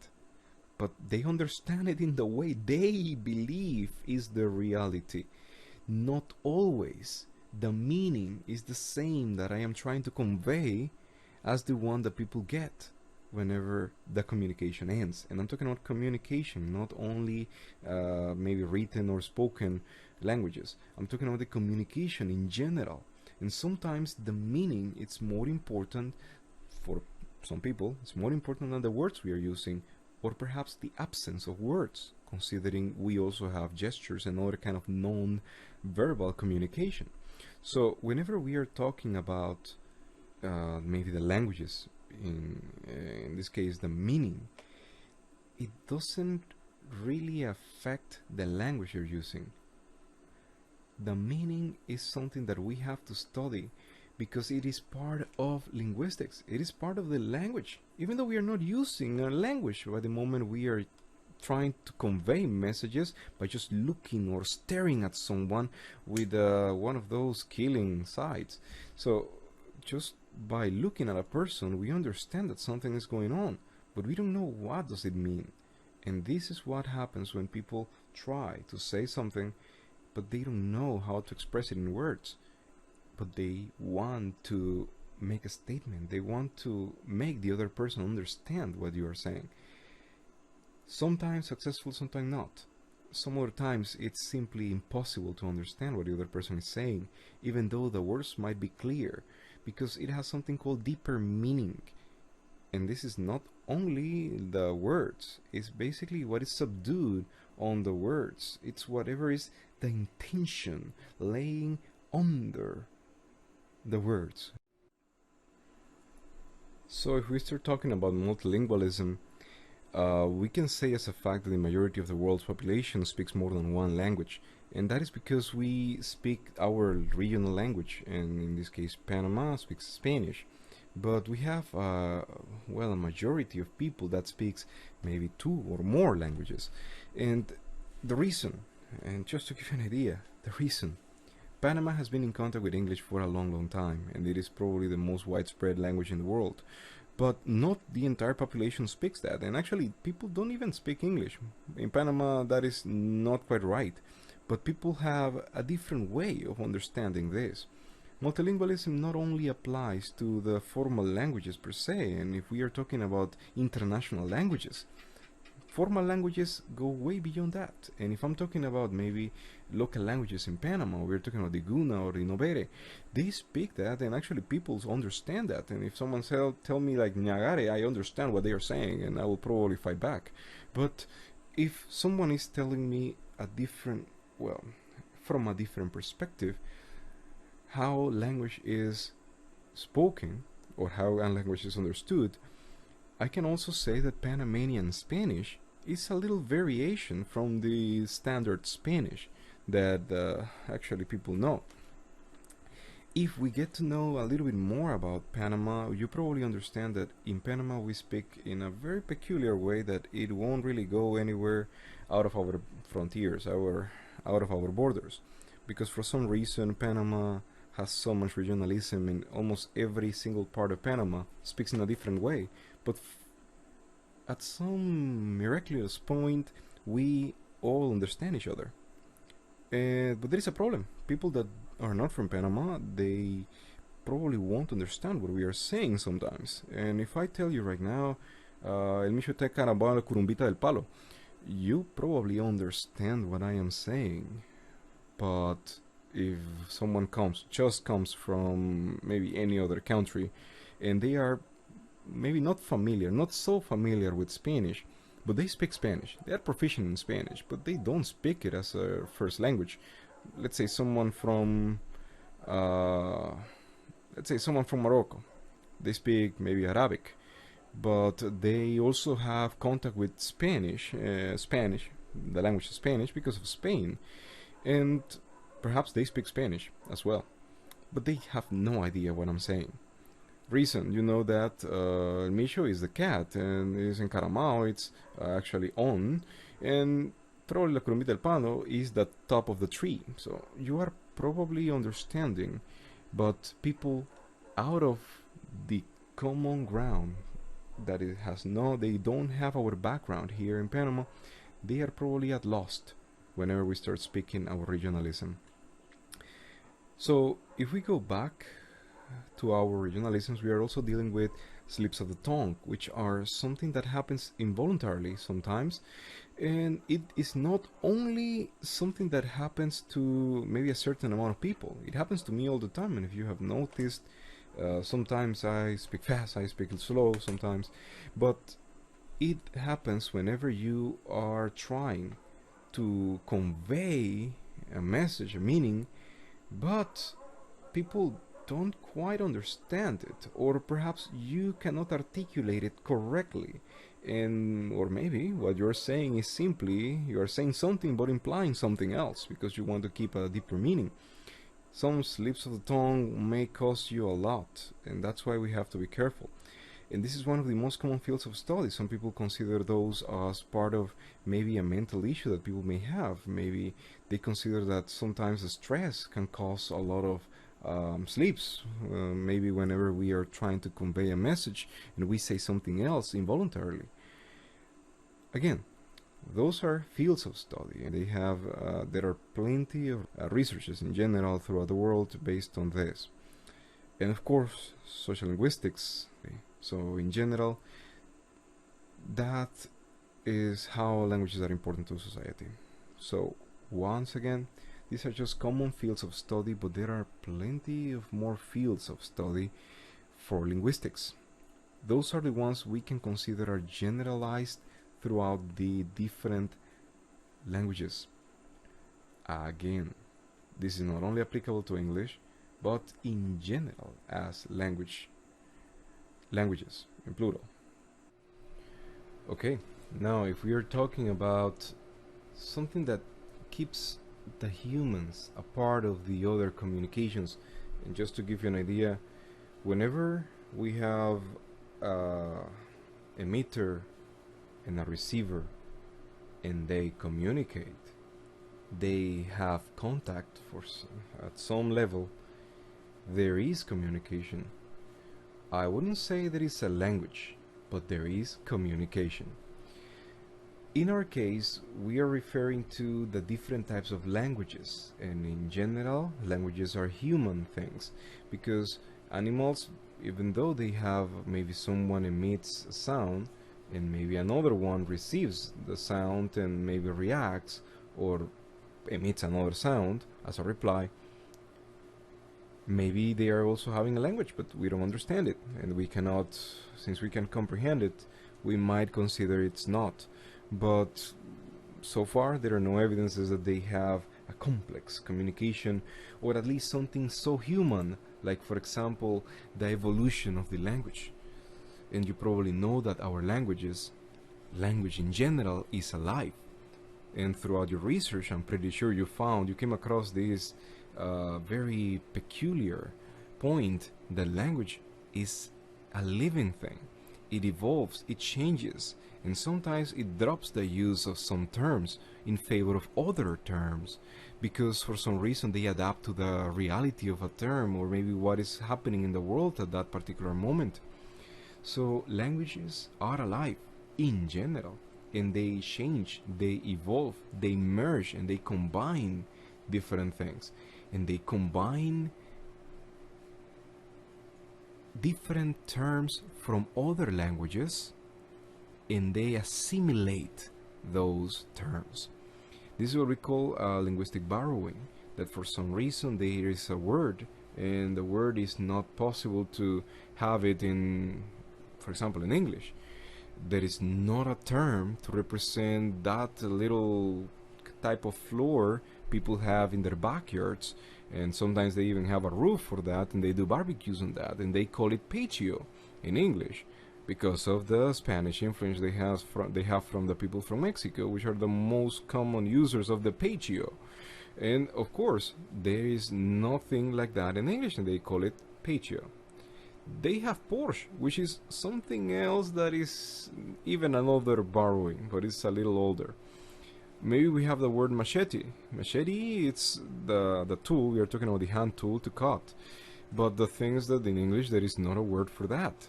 but they understand it in the way they believe is the reality. Not always the meaning is the same that I am trying to convey as the one that people get whenever the communication ends. And I'm talking about communication, not only maybe written or spoken languages. I'm talking about the communication in general. And sometimes the meaning is more important for some people. It's more important than the words we are using, or perhaps the absence of words, considering we also have gestures and other kind of non-verbal communication. So whenever we are talking about maybe the languages, in this case the meaning, it doesn't really affect the language you're using. The meaning is something that we have to study because it is part of linguistics. It is part of the language. Even though we are not using a language by the moment we are trying to convey messages by just looking or staring at someone with one of those killing sights. So just by looking at a person, we understand that something is going on, but we don't know what does it mean. And this is what happens when people try to say something, but they don't know how to express it in words. But they want to make a statement. They want to make the other person understand what you are saying. Sometimes successful, sometimes not. Some other times it's simply impossible to understand what the other person is saying, even though the words might be clear, because it has something called deeper meaning. And this is not only the words, it's basically what is subdued on the words. It's whatever is the intention laying under the words. So if we start talking about multilingualism, we can say as a fact that the majority of the world's population speaks more than one language, and that is because we speak our regional language, and in this case Panama speaks Spanish. But we have, well, a majority of people that speaks maybe 2 or more languages. And the reason, and just to give you an idea, the reason, Panama has been in contact with English for a long, long time, and it is probably the most widespread language in the world. But not the entire population speaks that, and actually people don't even speak English. In Panama that is not quite right, but people have a different way of understanding this. Multilingualism not only applies to the formal languages per se, and if we are talking about international languages, formal languages go way beyond that. And if I'm talking about maybe local languages in Panama, we're talking about the Guna or the Novere, they speak that, and actually people understand that. And if someone tell me like Nyagare, I understand what they are saying, and I will probably fight back. But if someone is telling me a different, well, from a different perspective, how language is spoken or how a language is understood, I can also say that Panamanian Spanish is a little variation from the standard Spanish that actually people know. If we get to know a little bit more about Panama, you probably understand that in Panama we speak in a very peculiar way that it won't really go anywhere out of our frontiers, out of our borders, because for some reason Panama has so much regionalism, and almost every single part of Panama speaks in a different way. But at some miraculous point, we all understand each other. But there is a problem. People that are not from Panama, they probably won't understand what we are saying sometimes. And if I tell you right now, el Micho te caramba la curumbita del palo, you probably understand what I am saying. But if someone comes from maybe any other country, and they are maybe not so familiar with Spanish, but they speak Spanish. They are proficient in Spanish, but they don't speak it as a first language. Let's say someone from, uh, let's say someone from Morocco. They speak maybe Arabic, but they also have contact with Spanish, the language of Spanish, because of Spain, and perhaps they speak Spanish as well, but they have no idea what I'm saying. Reason, you know that Micho is the cat and is encaramao, it's actually on, and probably la curumbita del pano is the top of the tree. So you are probably understanding, but people out of the common ground that it has no, they don't have our background here in Panama, they are probably at lost whenever we start speaking our regionalism. So if we go back to our regionalisms, we are also dealing with slips of the tongue, which are something that happens involuntarily sometimes, and it is not only something that happens to maybe a certain amount of people. It happens to me all the time, and if you have noticed, sometimes I speak fast, I speak slow sometimes, but it happens whenever you are trying to convey a message, a meaning, but people don't quite understand it, or perhaps you cannot articulate it correctly, and or maybe what you're saying is simply you are saying something but implying something else because you want to keep a deeper meaning. Some slips of the tongue may cost you a lot, and that's why we have to be careful. And this is one of the most common fields of study. Some people consider those as part of maybe a mental issue that people may have. Maybe they consider that sometimes the stress can cause a lot of sleeps. Maybe whenever we are trying to convey a message and we say something else involuntarily. Again, those are fields of study, and they have there are plenty of researches in general throughout the world based on this. And of course, social linguistics. So in general, that is how languages are important to society. So once again, these are just common fields of study, but there are plenty of more fields of study for linguistics. Those are the ones we can consider are generalized throughout the different languages. Again, this is not only applicable to English, but in general as languages in plural. Okay, now if we are talking about something that keeps the humans a part of the other communications, and just to give you an idea, whenever we have a emitter and a receiver and they communicate, they have contact at some level, there is communication. I wouldn't say there is a language, but there is communication. In our case, we are referring to the different types of languages, and in general, languages are human things, because animals, even though they have maybe someone emits a sound, and maybe another one receives the sound and maybe reacts, or emits another sound as a reply, maybe they are also having a language, but we don't understand it, and we cannot, since we can comprehend it, we might consider it's not. But so far there are no evidences that they have a complex communication, or at least something so human, like for example the evolution of the language. And you probably know that our language in general is alive, and throughout your research I'm pretty sure you came across this very peculiar point that language is a living thing. It evolves, it changes, and sometimes it drops the use of some terms in favor of other terms because for some reason they adapt to the reality of a term or maybe what is happening in the world at that particular moment. So languages are alive in general, and they change, they evolve, they merge, and they combine different things, and they combine different terms from other languages and they assimilate those terms. This is what we call linguistic borrowing, that for some reason there is a word and the word is not possible to have it in, for example, in English. There is not a term to represent that little type of floor people have in their backyards, and sometimes they even have a roof for that, and they do barbecues on that, and they call it patio in English because of the Spanish influence they have from the people from Mexico, which are the most common users of the patio. And of course, there is nothing like that in English, and they call it patio. They have Porsche, which is something else that is even another borrowing, but it's a little older. Maybe we have the word machete. Machete, it's the tool, we are talking about the hand tool to cut. But the thing is that in English there is not a word for that.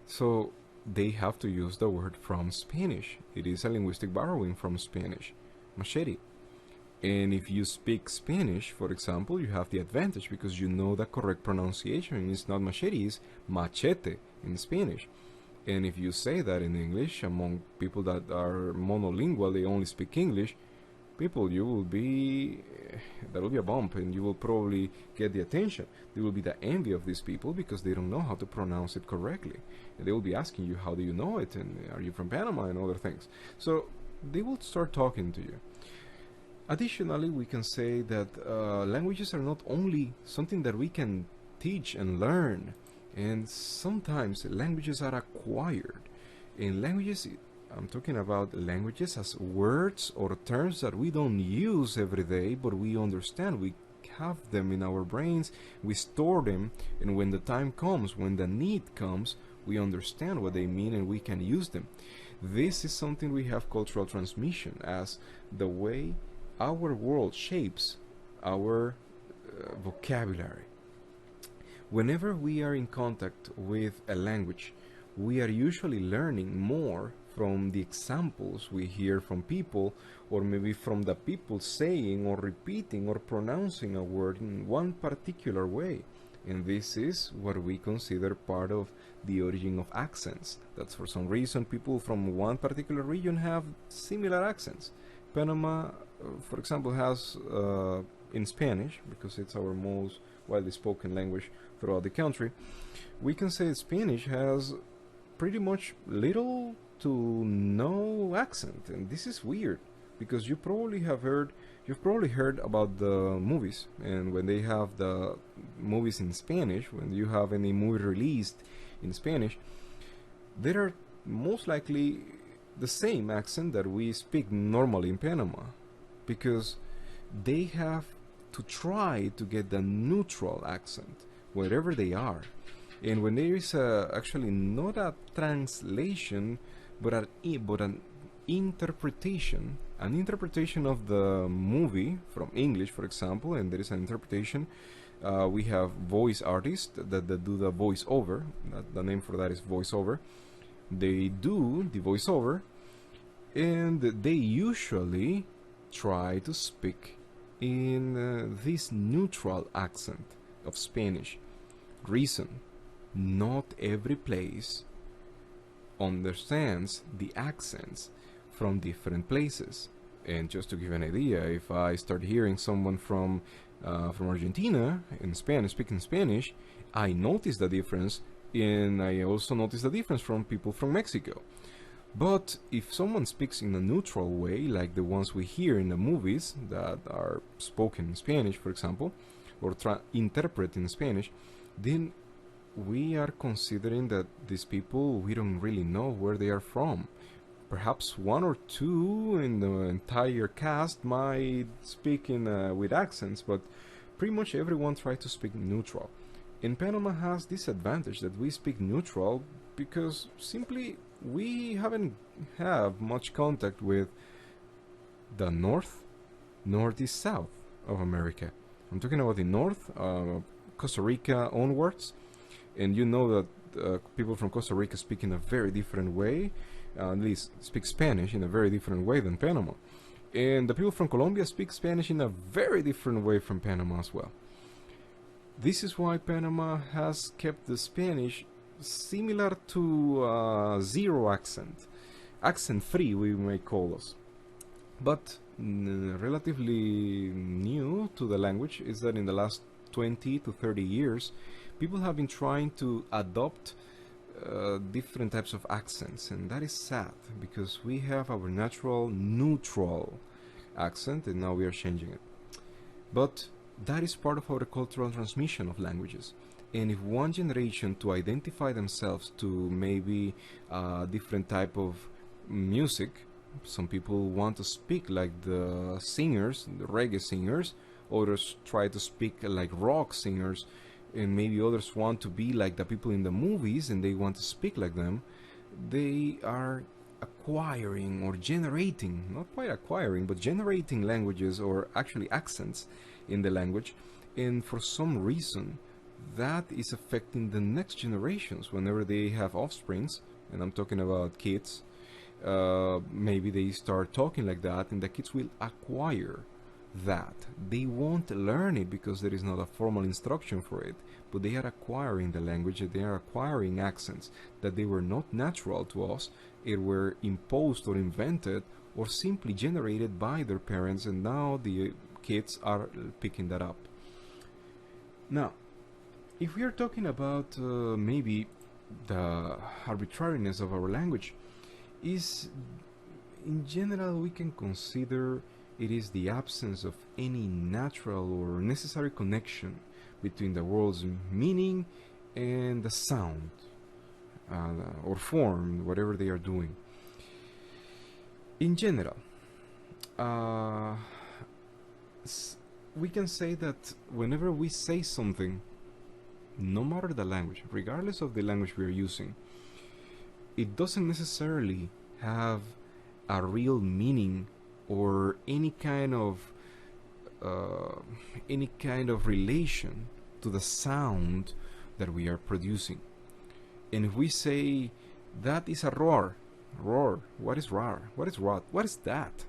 So they have to use the word from Spanish. It is a linguistic borrowing from Spanish. Machete. And if you speak Spanish, for example, you have the advantage because you know the correct pronunciation. It's not machete, it's machete in Spanish. And if you say that in English, among people that are monolingual, they only speak English, people, you will be, there will be a bump and you will probably get the attention. There will be the envy of these people because they don't know how to pronounce it correctly. And they will be asking you, how do you know it? And are you from Panama? And other things. So they will start talking to you. Additionally, we can say that languages are not only something that we can teach and learn, and sometimes languages are acquired. In languages, I'm talking about languages as words or terms that we don't use every day, but we understand. We have them in our brains, we store them, and when the time comes, when the need comes, we understand what they mean and we can use them. This is something we have cultural transmission as the way our world shapes our vocabulary. Whenever we are in contact with a language, we are usually learning more from the examples we hear from people, or maybe from the people saying or repeating or pronouncing a word in one particular way. And this is what we consider part of the origin of accents. That's for some reason people from one particular region have similar accents. Panama, for example, has in Spanish, because it's our most widely spoken language throughout the country, we can say Spanish has pretty much little to no accent, and this is weird because you've probably heard about the movies, and when they have the movies in Spanish, when you have any movie released in Spanish, there are most likely the same accent that we speak normally in Panama, because they have to try to get the neutral accent wherever they are. And when there is actually not a translation, but an interpretation of the movie from English, for example, and there is an interpretation. We have voice artists that do the voiceover. The name for that is voiceover. They do the voiceover, and they usually try to speak in this neutral accent of Spanish. Reason: not every place understands the accents from different places. And just to give an idea, if I start hearing someone from Argentina in Spanish, speaking Spanish, I notice the difference, and I also notice the difference from people from Mexico. But if someone speaks in a neutral way, like the ones we hear in the movies that are spoken in Spanish, for example, or interpret in Spanish, then we are considering that these people, we don't really know where they are from. Perhaps one or two in the entire cast might speak in with accents, but pretty much everyone tries to speak neutral. And Panama has this advantage that we speak neutral because simply we haven't have much contact with the northeast, south of America. I'm talking about the north, Costa Rica onwards, and you know that people from Costa Rica speak in a very different way, at least speak Spanish in a very different way than Panama. And the people from Colombia speak Spanish in a very different way from Panama as well. This is why Panama has kept the Spanish similar to zero accent, accent free, we may call us. But relatively new to the language is that in the last 20 to 30 years, people have been trying to adopt different types of accents, and that is sad because we have our natural neutral accent and now we are changing it. But that is part of our cultural transmission of languages. And if one generation to identify themselves to maybe a different type of music, some people want to speak like the singers, the reggae singers, others try to speak like rock singers, and maybe others want to be like the people in the movies and they want to speak like them. They are acquiring or generating, not quite acquiring, but generating languages or actually accents in the language, and for some reason that is affecting the next generations whenever they have offsprings, and I'm talking about kids. Maybe they start talking like that and the kids will acquire that. They won't learn it because there is not a formal instruction for it, but they are acquiring the language, they are acquiring accents that they were not natural to us, it were imposed or invented or simply generated by their parents, and now the kids are picking that up. Now, if we are talking about maybe the arbitrariness of our language, is in general we can consider it is the absence of any natural or necessary connection between the word's meaning and the sound or form, whatever they are doing. In general, we can say that whenever we say something, no matter the language, regardless of the language we are using, it doesn't necessarily have a real meaning or any kind of relation to the sound that we are producing. And if we say that is a roar, what is roar? What is rot? What is that?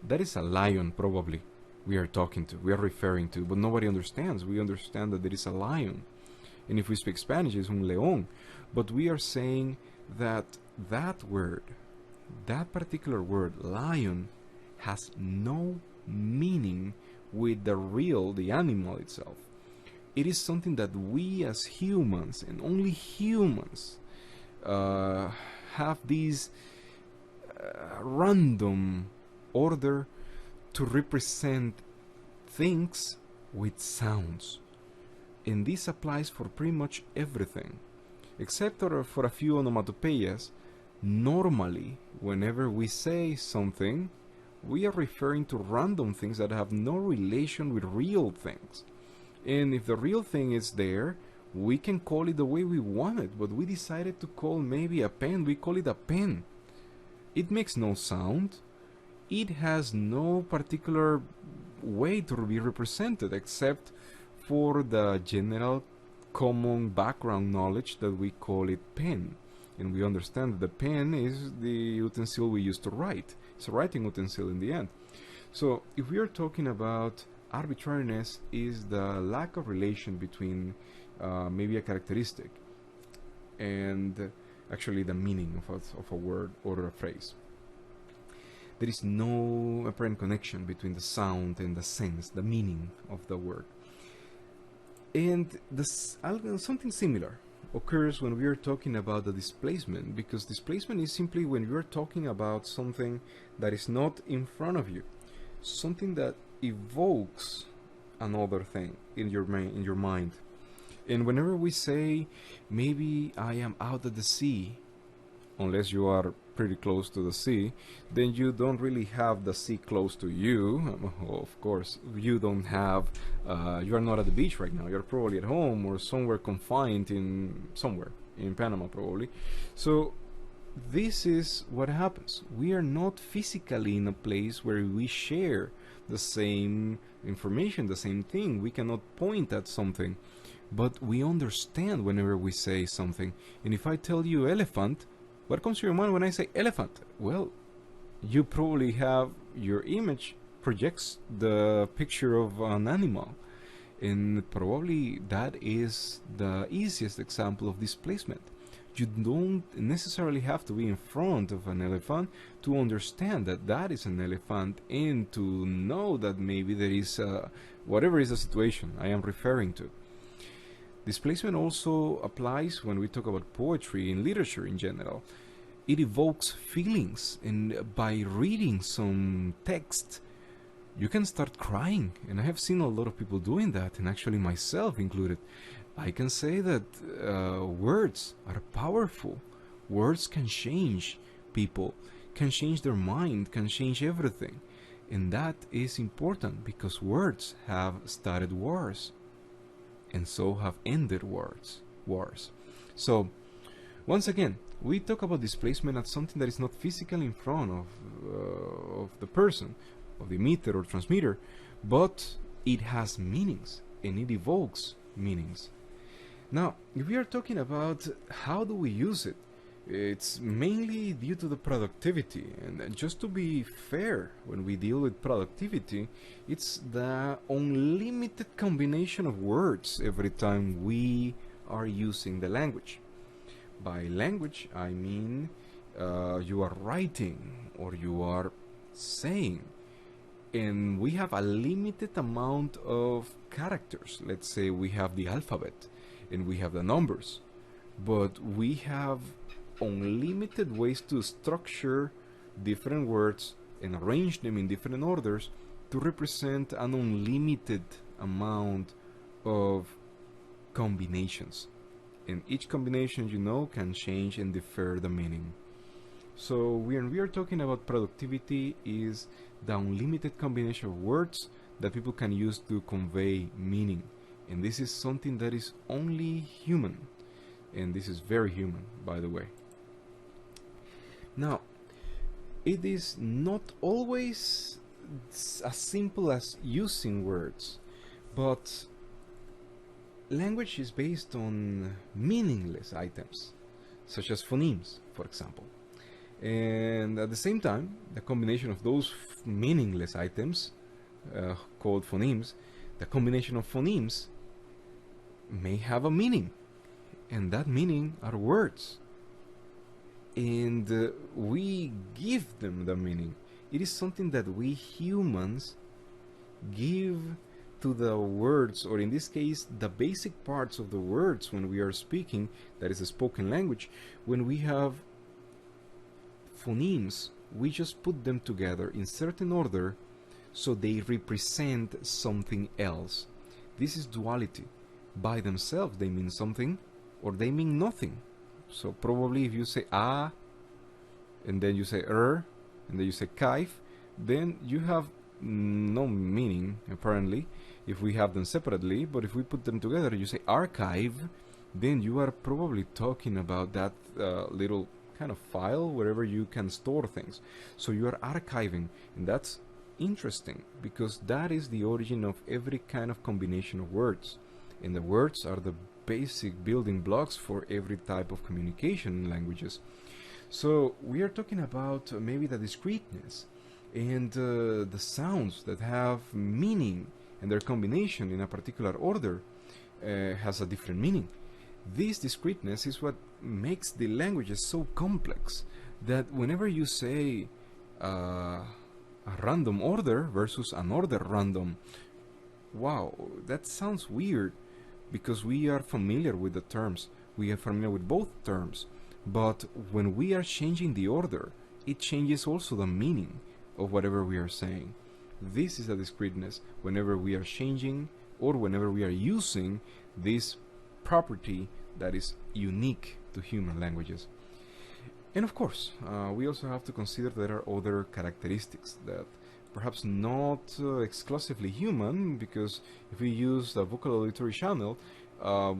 That is a lion, probably. We are talking to, we are referring to, but nobody understands. We understand that there is a lion, and if we speak Spanish, it's un león. But we are saying that that word, that particular word, lion, has no meaning with the animal itself. It is something that we as humans, and only humans, have this random order to represent things with sounds. And this applies for pretty much everything. Except for a few onomatopoeias, normally, whenever we say something, we are referring to random things that have no relation with real things. And if the real thing is there, we can call it the way we want it, but we decided to call maybe a pen, we call it a pen. It makes no sound. It has no particular way to be represented except for the general common background knowledge that we call it pen. And we understand that the pen is the utensil we use to write. It's a writing utensil in the end. So if we are talking about arbitrariness, is the lack of relation between maybe a characteristic and actually the meaning of a word or a phrase. There is no apparent connection between the sound and the sense, the meaning of the word. And something similar occurs when we are talking about the displacement, because displacement is simply when you are talking about something that is not in front of you, something that evokes another thing in your mind. And whenever we say, maybe I am out at the sea, unless you are pretty close to the sea, then you don't really have the sea close to you. Of course, you don't have, you are not at the beach right now. You're probably at home or somewhere confined somewhere in Panama, probably. So this is what happens. We are not physically in a place where we share the same information, the same thing. We cannot point at something, but we understand whenever we say something. And if I tell you elephant, what comes to your mind when I say elephant? Well, you probably have your image projects the picture of an animal. And probably that is the easiest example of displacement. You don't necessarily have to be in front of an elephant to understand that that is an elephant and to know that maybe there is whatever is the situation I am referring to. Displacement also applies when we talk about poetry and literature in general. It evokes feelings, and by reading some text, you can start crying. And I have seen a lot of people doing that, and actually myself included. I can say that words are powerful. Words can change people, can change their mind, can change everything. And that is important because words have started wars, and so have ended wars. So, once again, we talk about displacement as something that is not physically in front of the person, of the emitter or transmitter, but it has meanings and it evokes meanings. Now, if we are talking about how do we use it, it's mainly due to the productivity. And just to be fair, when we deal with productivity, it's the unlimited combination of words every time we are using the language. By language, I mean you are writing or you are saying. And we have a limited amount of characters. Let's say we have the alphabet and we have the numbers, but we have unlimited ways to structure different words and arrange them in different orders to represent an unlimited amount of combinations. And each combination, you know, can change and differ the meaning. So when we are talking about productivity, is the unlimited combination of words that people can use to convey meaning. And this is something that is only human. And this is very human, by the way. Now, it is not always as simple as using words, but language is based on meaningless items, such as phonemes, for example. And at the same time, the combination of those meaningless items, called phonemes, the combination of phonemes may have a meaning, and that meaning are words. And we give them the meaning. It is something that we humans give to the words, or in this case, the basic parts of the words when we are speaking, that is a spoken language. When we have phonemes, we just put them together in certain order so they represent something else. This is duality. By themselves they mean something or they mean nothing. So probably if you say ah and then you say and then you say kaif, then you have no meaning apparently if we have them separately. But if we put them together, you say archive, then you are probably talking about that little kind of file wherever you can store things. So you are archiving, and that's interesting because that is the origin of every kind of combination of words, and the words are the basic building blocks for every type of communication in languages. So we are talking about maybe the discreteness and the sounds that have meaning, and their combination in a particular order has a different meaning. This discreteness is what makes the languages so complex that whenever you say a random order versus an order random, wow, that sounds weird because we are familiar with the terms. We are familiar with both terms. But when we are changing the order, it changes also the meaning of whatever we are saying. This is a discreteness whenever we are changing or whenever we are using this property that is unique to human languages. And of course, we also have to consider there are other characteristics that perhaps not exclusively human, because if we use the vocal auditory channel,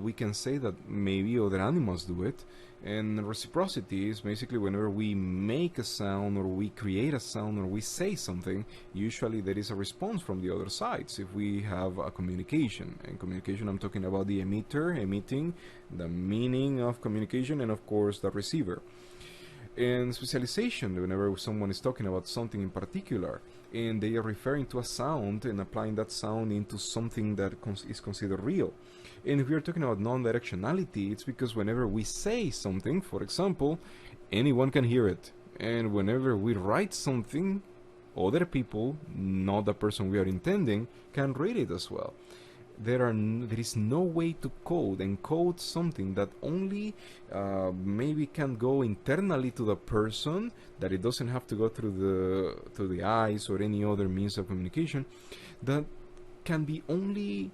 we can say that maybe other animals do it. And reciprocity is basically whenever we make a sound or we create a sound or we say something, usually there is a response from the other sides if we have a communication. And communication, I'm talking about the emitter emitting, the meaning of communication, and of course the receiver. And specialization, whenever someone is talking about something in particular, and they are referring to a sound and applying that sound into something that is considered real. And if we are talking about non-directionality, it's because whenever we say something, for example, anyone can hear it. And whenever we write something, other people, not the person we are intending, can read it as well. There is no way to encode something that only maybe can go internally to the person, that it doesn't have to go through the eyes or any other means of communication, that can be only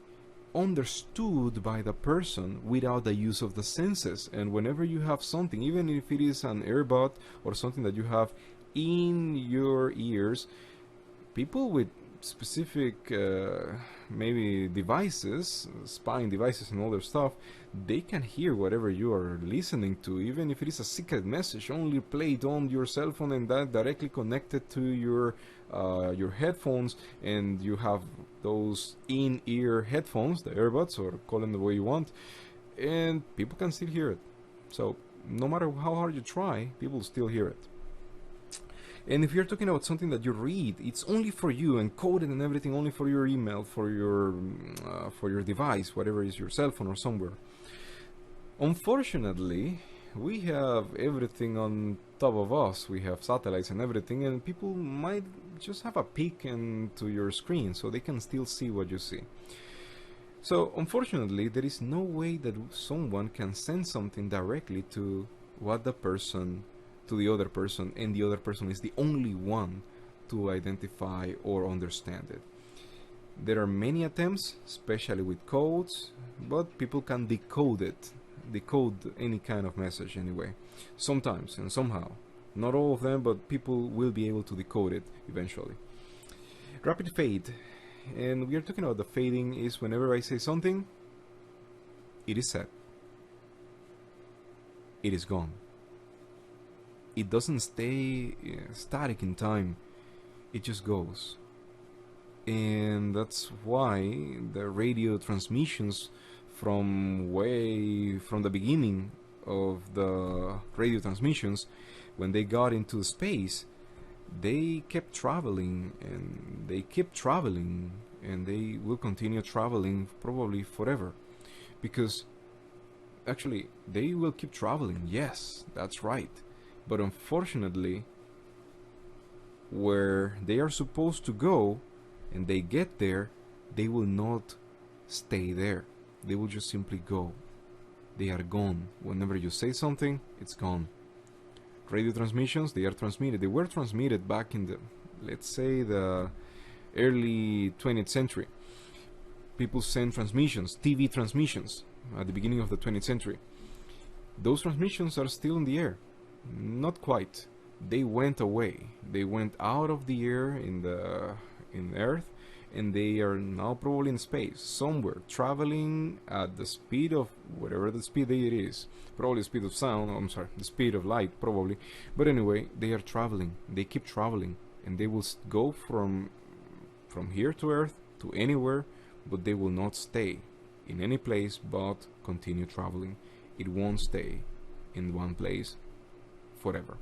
understood by the person without the use of the senses. And whenever you have something, even if it is an earbud or something that you have in your ears, people with specific maybe devices, spying devices and other stuff, they can hear whatever you are listening to, even if it is a secret message only played on your cell phone and that directly connected to your headphones, and you have those in-ear headphones, the earbuds, or call them the way you want, and people can still hear it. So no matter how hard you try, people still hear it. And if you're talking about something that you read, it's only for you, encoded and everything, only for your email, for your device, whatever is your cell phone or somewhere. Unfortunately, we have everything on top of us. We have satellites and everything, and people might just have a peek into your screen, so they can still see what you see. So unfortunately, there is no way that someone can send something directly to what the person, to the other person, and the other person is the only one to identify or understand it. There are many attempts, especially with codes, but people can decode any kind of message anyway, sometimes and somehow. Not all of them, but people will be able to decode it eventually. Rapid fade, and we are talking about the fading is whenever I say something, it is said, it is gone. It doesn't stay static in time, it just goes. And that's why the radio transmissions from the beginning of the radio transmissions, when they got into space, they kept traveling and they kept traveling, and they will continue traveling probably forever, because actually they will keep traveling, yes, that's right. But unfortunately, where they are supposed to go and they get there, they will not stay there. They will just simply go. They are gone. Whenever you say something, it's gone. Radio transmissions, they are transmitted. They were transmitted back in the, let's say, the early 20th century. People sent transmissions, TV transmissions, at the beginning of the 20th century. Those transmissions are still in the air. Not quite. They went away. They went out of the air in Earth, and they are now probably in space somewhere, traveling at the speed of whatever the speed it is. Probably the speed of sound. I'm sorry, the speed of light, probably. But anyway, they are traveling. They keep traveling, and they will go from here to Earth to anywhere, but they will not stay in any place, but continue traveling. It won't stay in one place forever.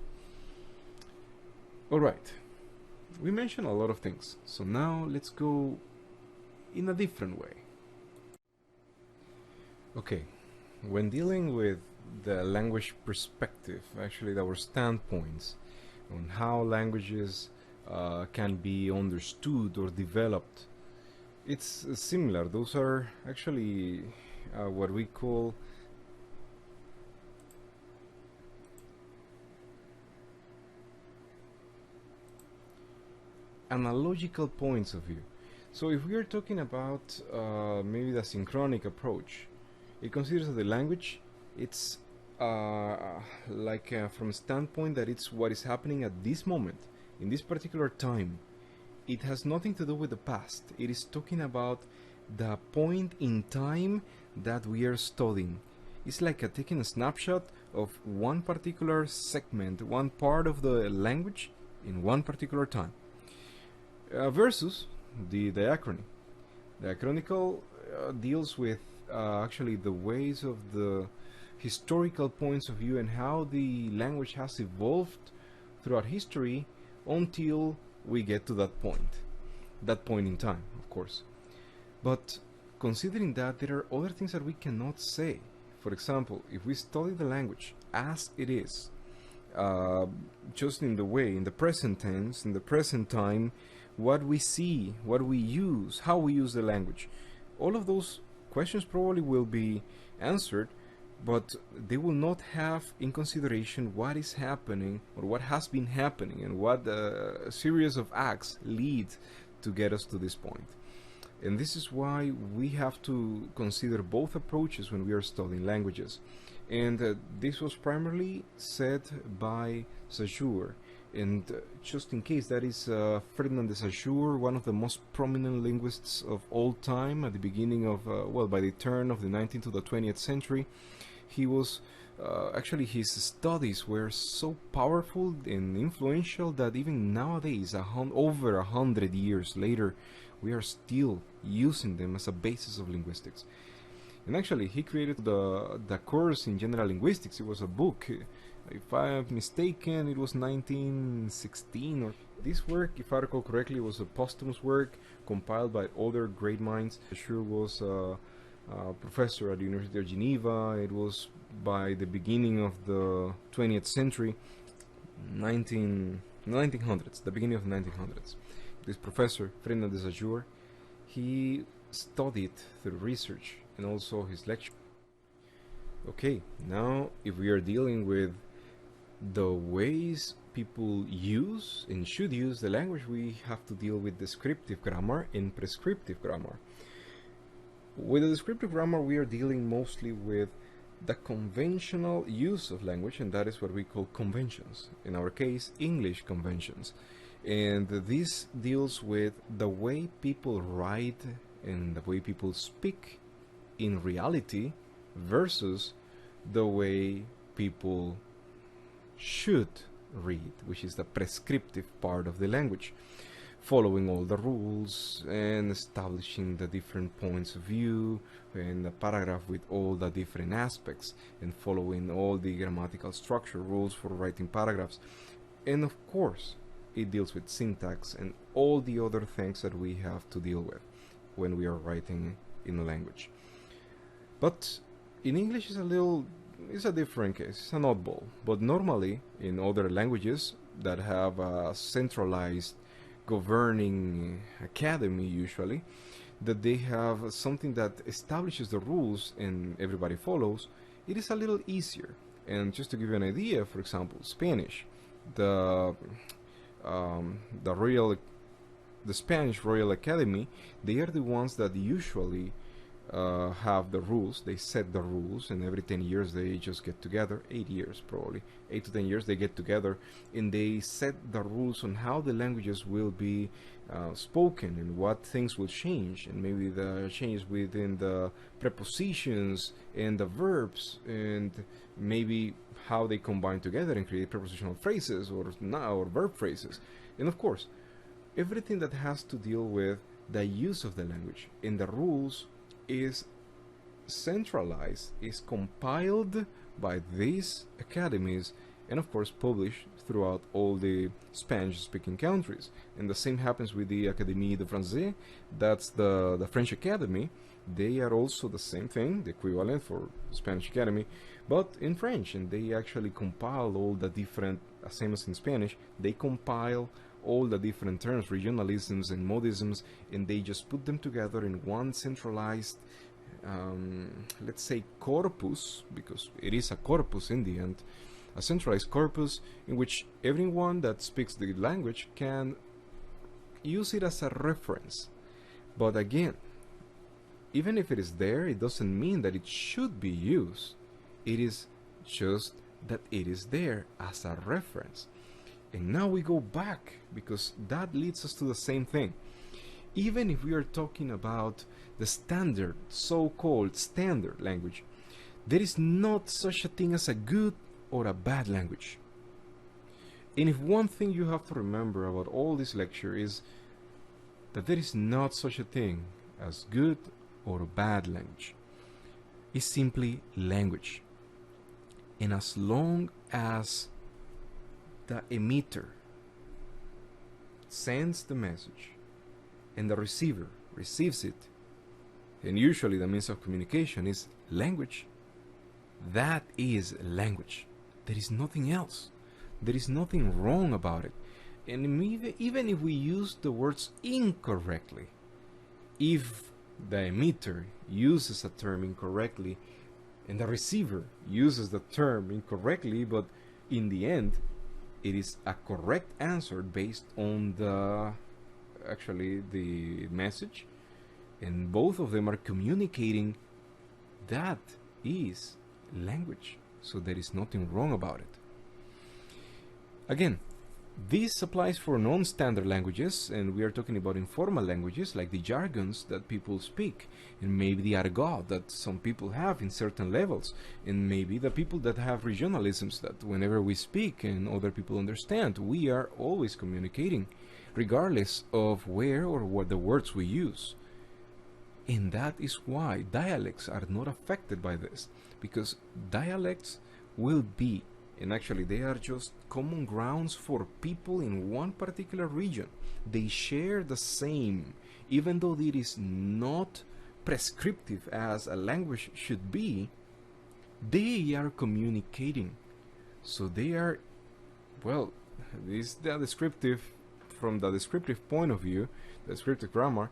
Alright, we mentioned a lot of things, so now let's go in a different way. Okay, when dealing with the language perspective, actually our standpoints on how languages can be understood or developed, it's similar. Those are actually what we call analogical points of view. So if we are talking about maybe the synchronic approach, it considers that the language, it's from a standpoint that it's what is happening at this moment, in this particular time. It has nothing to do with the past. It is talking about the point in time that we are studying. It's like taking a snapshot of one particular segment, one part of the language in one particular time. Versus the diachrony. Diachronical deals with actually the ways of the historical points of view and how the language has evolved throughout history until we get to that point in time, of course. But considering that, there are other things that we cannot say. For example, if we study the language as it is, uh, just in the way, in the present tense, in the present time, what we see, what we use, how we use the language, all of those questions probably will be answered, but they will not have in consideration what is happening or what has been happening and what a series of acts lead to get us to this point. And this is why we have to consider both approaches when we are studying languages. And this was primarily said by Saussure. And just in case, that is Ferdinand de Saussure, one of the most prominent linguists of all time at the beginning of, well, by the turn of the 19th to the 20th century. He was, actually, his studies were so powerful and influential that even nowadays, over 100 years later, we are still using them as a basis of linguistics. And actually, he created the course in general linguistics. It was a book. If I'm mistaken, it was 1916. Or this work, if I recall correctly, was a posthumous work compiled by other great minds. Sure was a professor at the University of Geneva. It was by the beginning of the 20th century, 1900s, the beginning of the 1900s. This professor, Ferdinand de Saussure, he studied through research and also his lecture. Okay, now if we are dealing with the ways people use and should use the language, we have to deal with descriptive grammar and prescriptive grammar. With the descriptive grammar, we are dealing mostly with the conventional use of language, and that is what we call conventions. In our case, English conventions. And this deals with the way people write and the way people speak in reality versus the way people should read, which is the prescriptive part of the language, following all the rules and establishing the different points of view and a paragraph with all the different aspects and following all the grammatical structure rules for writing paragraphs. And of course, it deals with syntax and all the other things that we have to deal with when we are writing in a language. But in English it's a different case, it's an oddball. But normally in other languages that have a centralized governing academy, usually, that they have something that establishes the rules and everybody follows, it is a little easier. And just to give you an idea, for example, Spanish, the Spanish Royal Academy, they are the ones that usually have the rules. They set the rules, and every 10 years they just get together, 8 years probably, 8 to 10 years they get together, and they set the rules on how the languages will be spoken and what things will change, and maybe the changes within the prepositions and the verbs, and maybe how they combine together and create prepositional phrases or verb phrases. And of course, everything that has to deal with the use of the language and the rules is centralized, is compiled by these academies, and of course published throughout all the Spanish-speaking countries. And the same happens with the Académie de Français, that's the French Academy. They are also the same thing, the equivalent for Spanish Academy, but in French, and they actually compile all the different, same as in Spanish, they compile all the different terms, regionalisms and modisms, and they just put them together in one centralized, let's say, corpus, because it is a corpus in the end, a centralized corpus in which everyone that speaks the language can use it as a reference. But again, even if it is there, it doesn't mean that it should be used. It is just that it is there as a reference. And now we go back, because that leads us to the same thing. Even if we are talking about the standard, so-called standard language, there is not such a thing as a good or a bad language. And if one thing you have to remember about all this lecture is that there is not such a thing as good or bad language. It's simply language. And as long as the emitter sends the message and the receiver receives it, and usually the means of communication is language, that is language. There is nothing else. There is nothing wrong about it. And even if we use the words incorrectly, if the emitter uses a term incorrectly and the receiver uses the term incorrectly, but in the end it is a correct answer based on the message, and both of them are communicating, that is language. So there is nothing wrong about it. Again, this applies for non-standard languages, and we are talking about informal languages like the jargons that people speak, and maybe the argot that some people have in certain levels, and maybe the people that have regionalisms that whenever we speak and other people understand, we are always communicating, regardless of where or what the words we use. And that is why dialects are not affected by this, because dialects will be, and actually they are just common grounds for people in one particular region. They share the same, even though it is not prescriptive as a language should be, they are communicating. So they are, well, this is the descriptive, from the descriptive point of view, the descriptive grammar,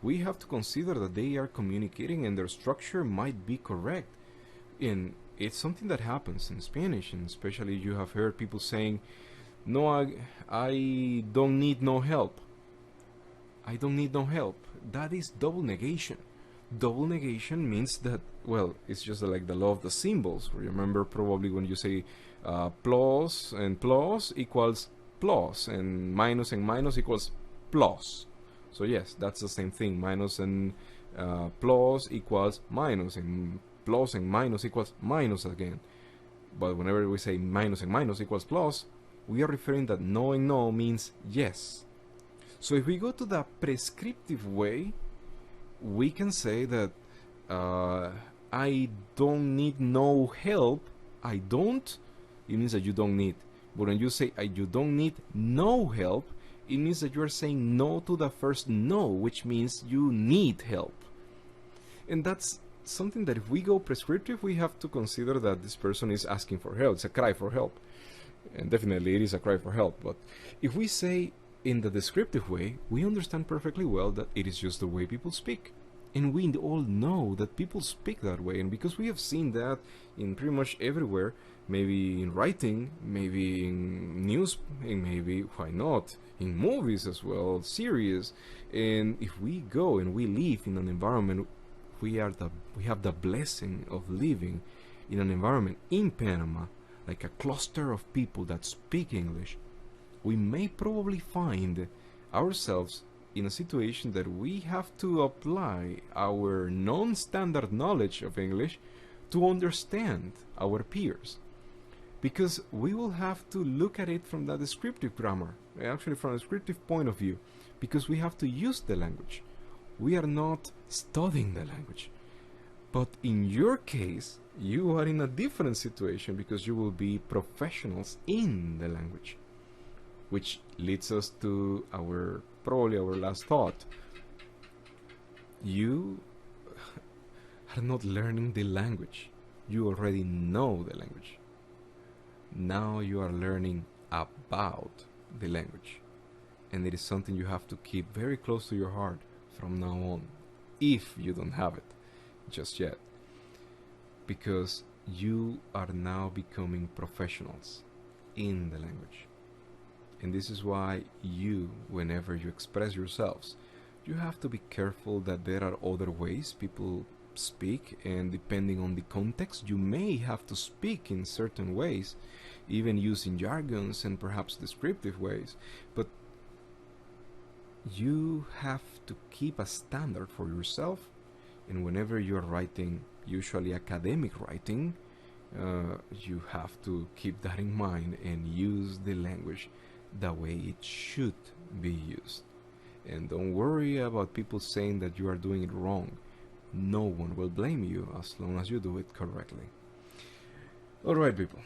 we have to consider that they are communicating and their structure might be correct. And it's something that happens in Spanish, and especially you have heard people saying, no, I don't need no help. I don't need no help. That is double negation. Double negation means that, well, it's just like the law of the symbols. Remember probably when you say plus and plus equals plus, and minus equals plus. So yes, that's the same thing. Minus and plus equals minus, and plus and minus equals minus again. But whenever we say minus and minus equals plus, we are referring that no and no means yes. So if we go to the prescriptive way, we can say that I don't need no help. I don't, it means that you don't need. But when you say you don't need no help, it means that you are saying no to the first no, which means you need help. And that's something that if we go prescriptive, we have to consider that this person is asking for help. It's a cry for help. And definitely it is a cry for help. But if we say in the descriptive way, we understand perfectly well that it is just the way people speak. And we all know that people speak that way. And because we have seen that in pretty much everywhere, maybe in writing, maybe in news, and maybe, why not, in movies as well, series. And if we go and we live in an environment, we have the blessing of living in an environment in Panama, like a cluster of people that speak English, we may probably find ourselves in a situation that we have to apply our non-standard knowledge of English to understand our peers. Because we will have to look at it from the descriptive grammar, actually from a descriptive point of view, because we have to use the language. We are not studying the language. But in your case, you are in a different situation because you will be professionals in the language. Which leads us to probably our last thought. You are not learning the language. You already know the language. Now you are learning about the language. And it is something you have to keep very close to your heart from now on, if you don't have it just yet. Because you are now becoming professionals in the language. And this is why you, whenever you express yourselves, you have to be careful that there are other ways people speak, and depending on the context, you may have to speak in certain ways, even using jargons and perhaps descriptive ways. But you have to keep a standard for yourself, and whenever you're writing, usually academic writing, you have to keep that in mind and use the language the way it should be used. And don't worry about people saying that you are doing it wrong. No one will blame you as long as you do it correctly. Alright, people.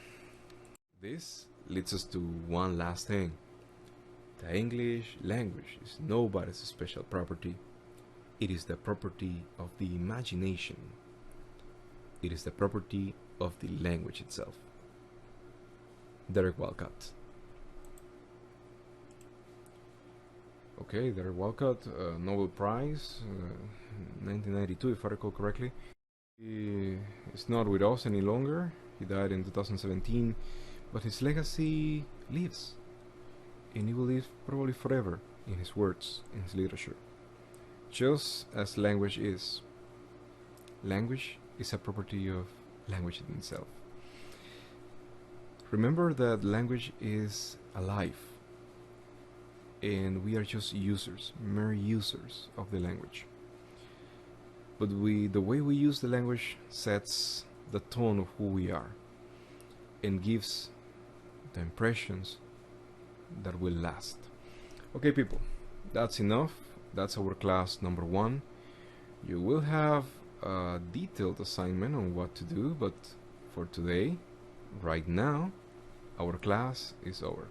This leads us to one last thing. The English language is nobody's special property. It is the property of the imagination. It is the property of the language itself. Derek Walcott. Okay, Derek Walcott, Nobel Prize, 1992 if I recall correctly. He is not with us any longer. He died in 2017, but his legacy lives, and he will live probably forever in his words, in his literature. Just as language is. Language is a property of language in itself. Remember that language is alive, and we are just users, mere users of the language. But the way we use the language sets the tone of who we are and gives the impressions that will last. Okay, people, that's enough. That's our class number 1. You will have a detailed assignment on what to do, but for today, right now, our class is over.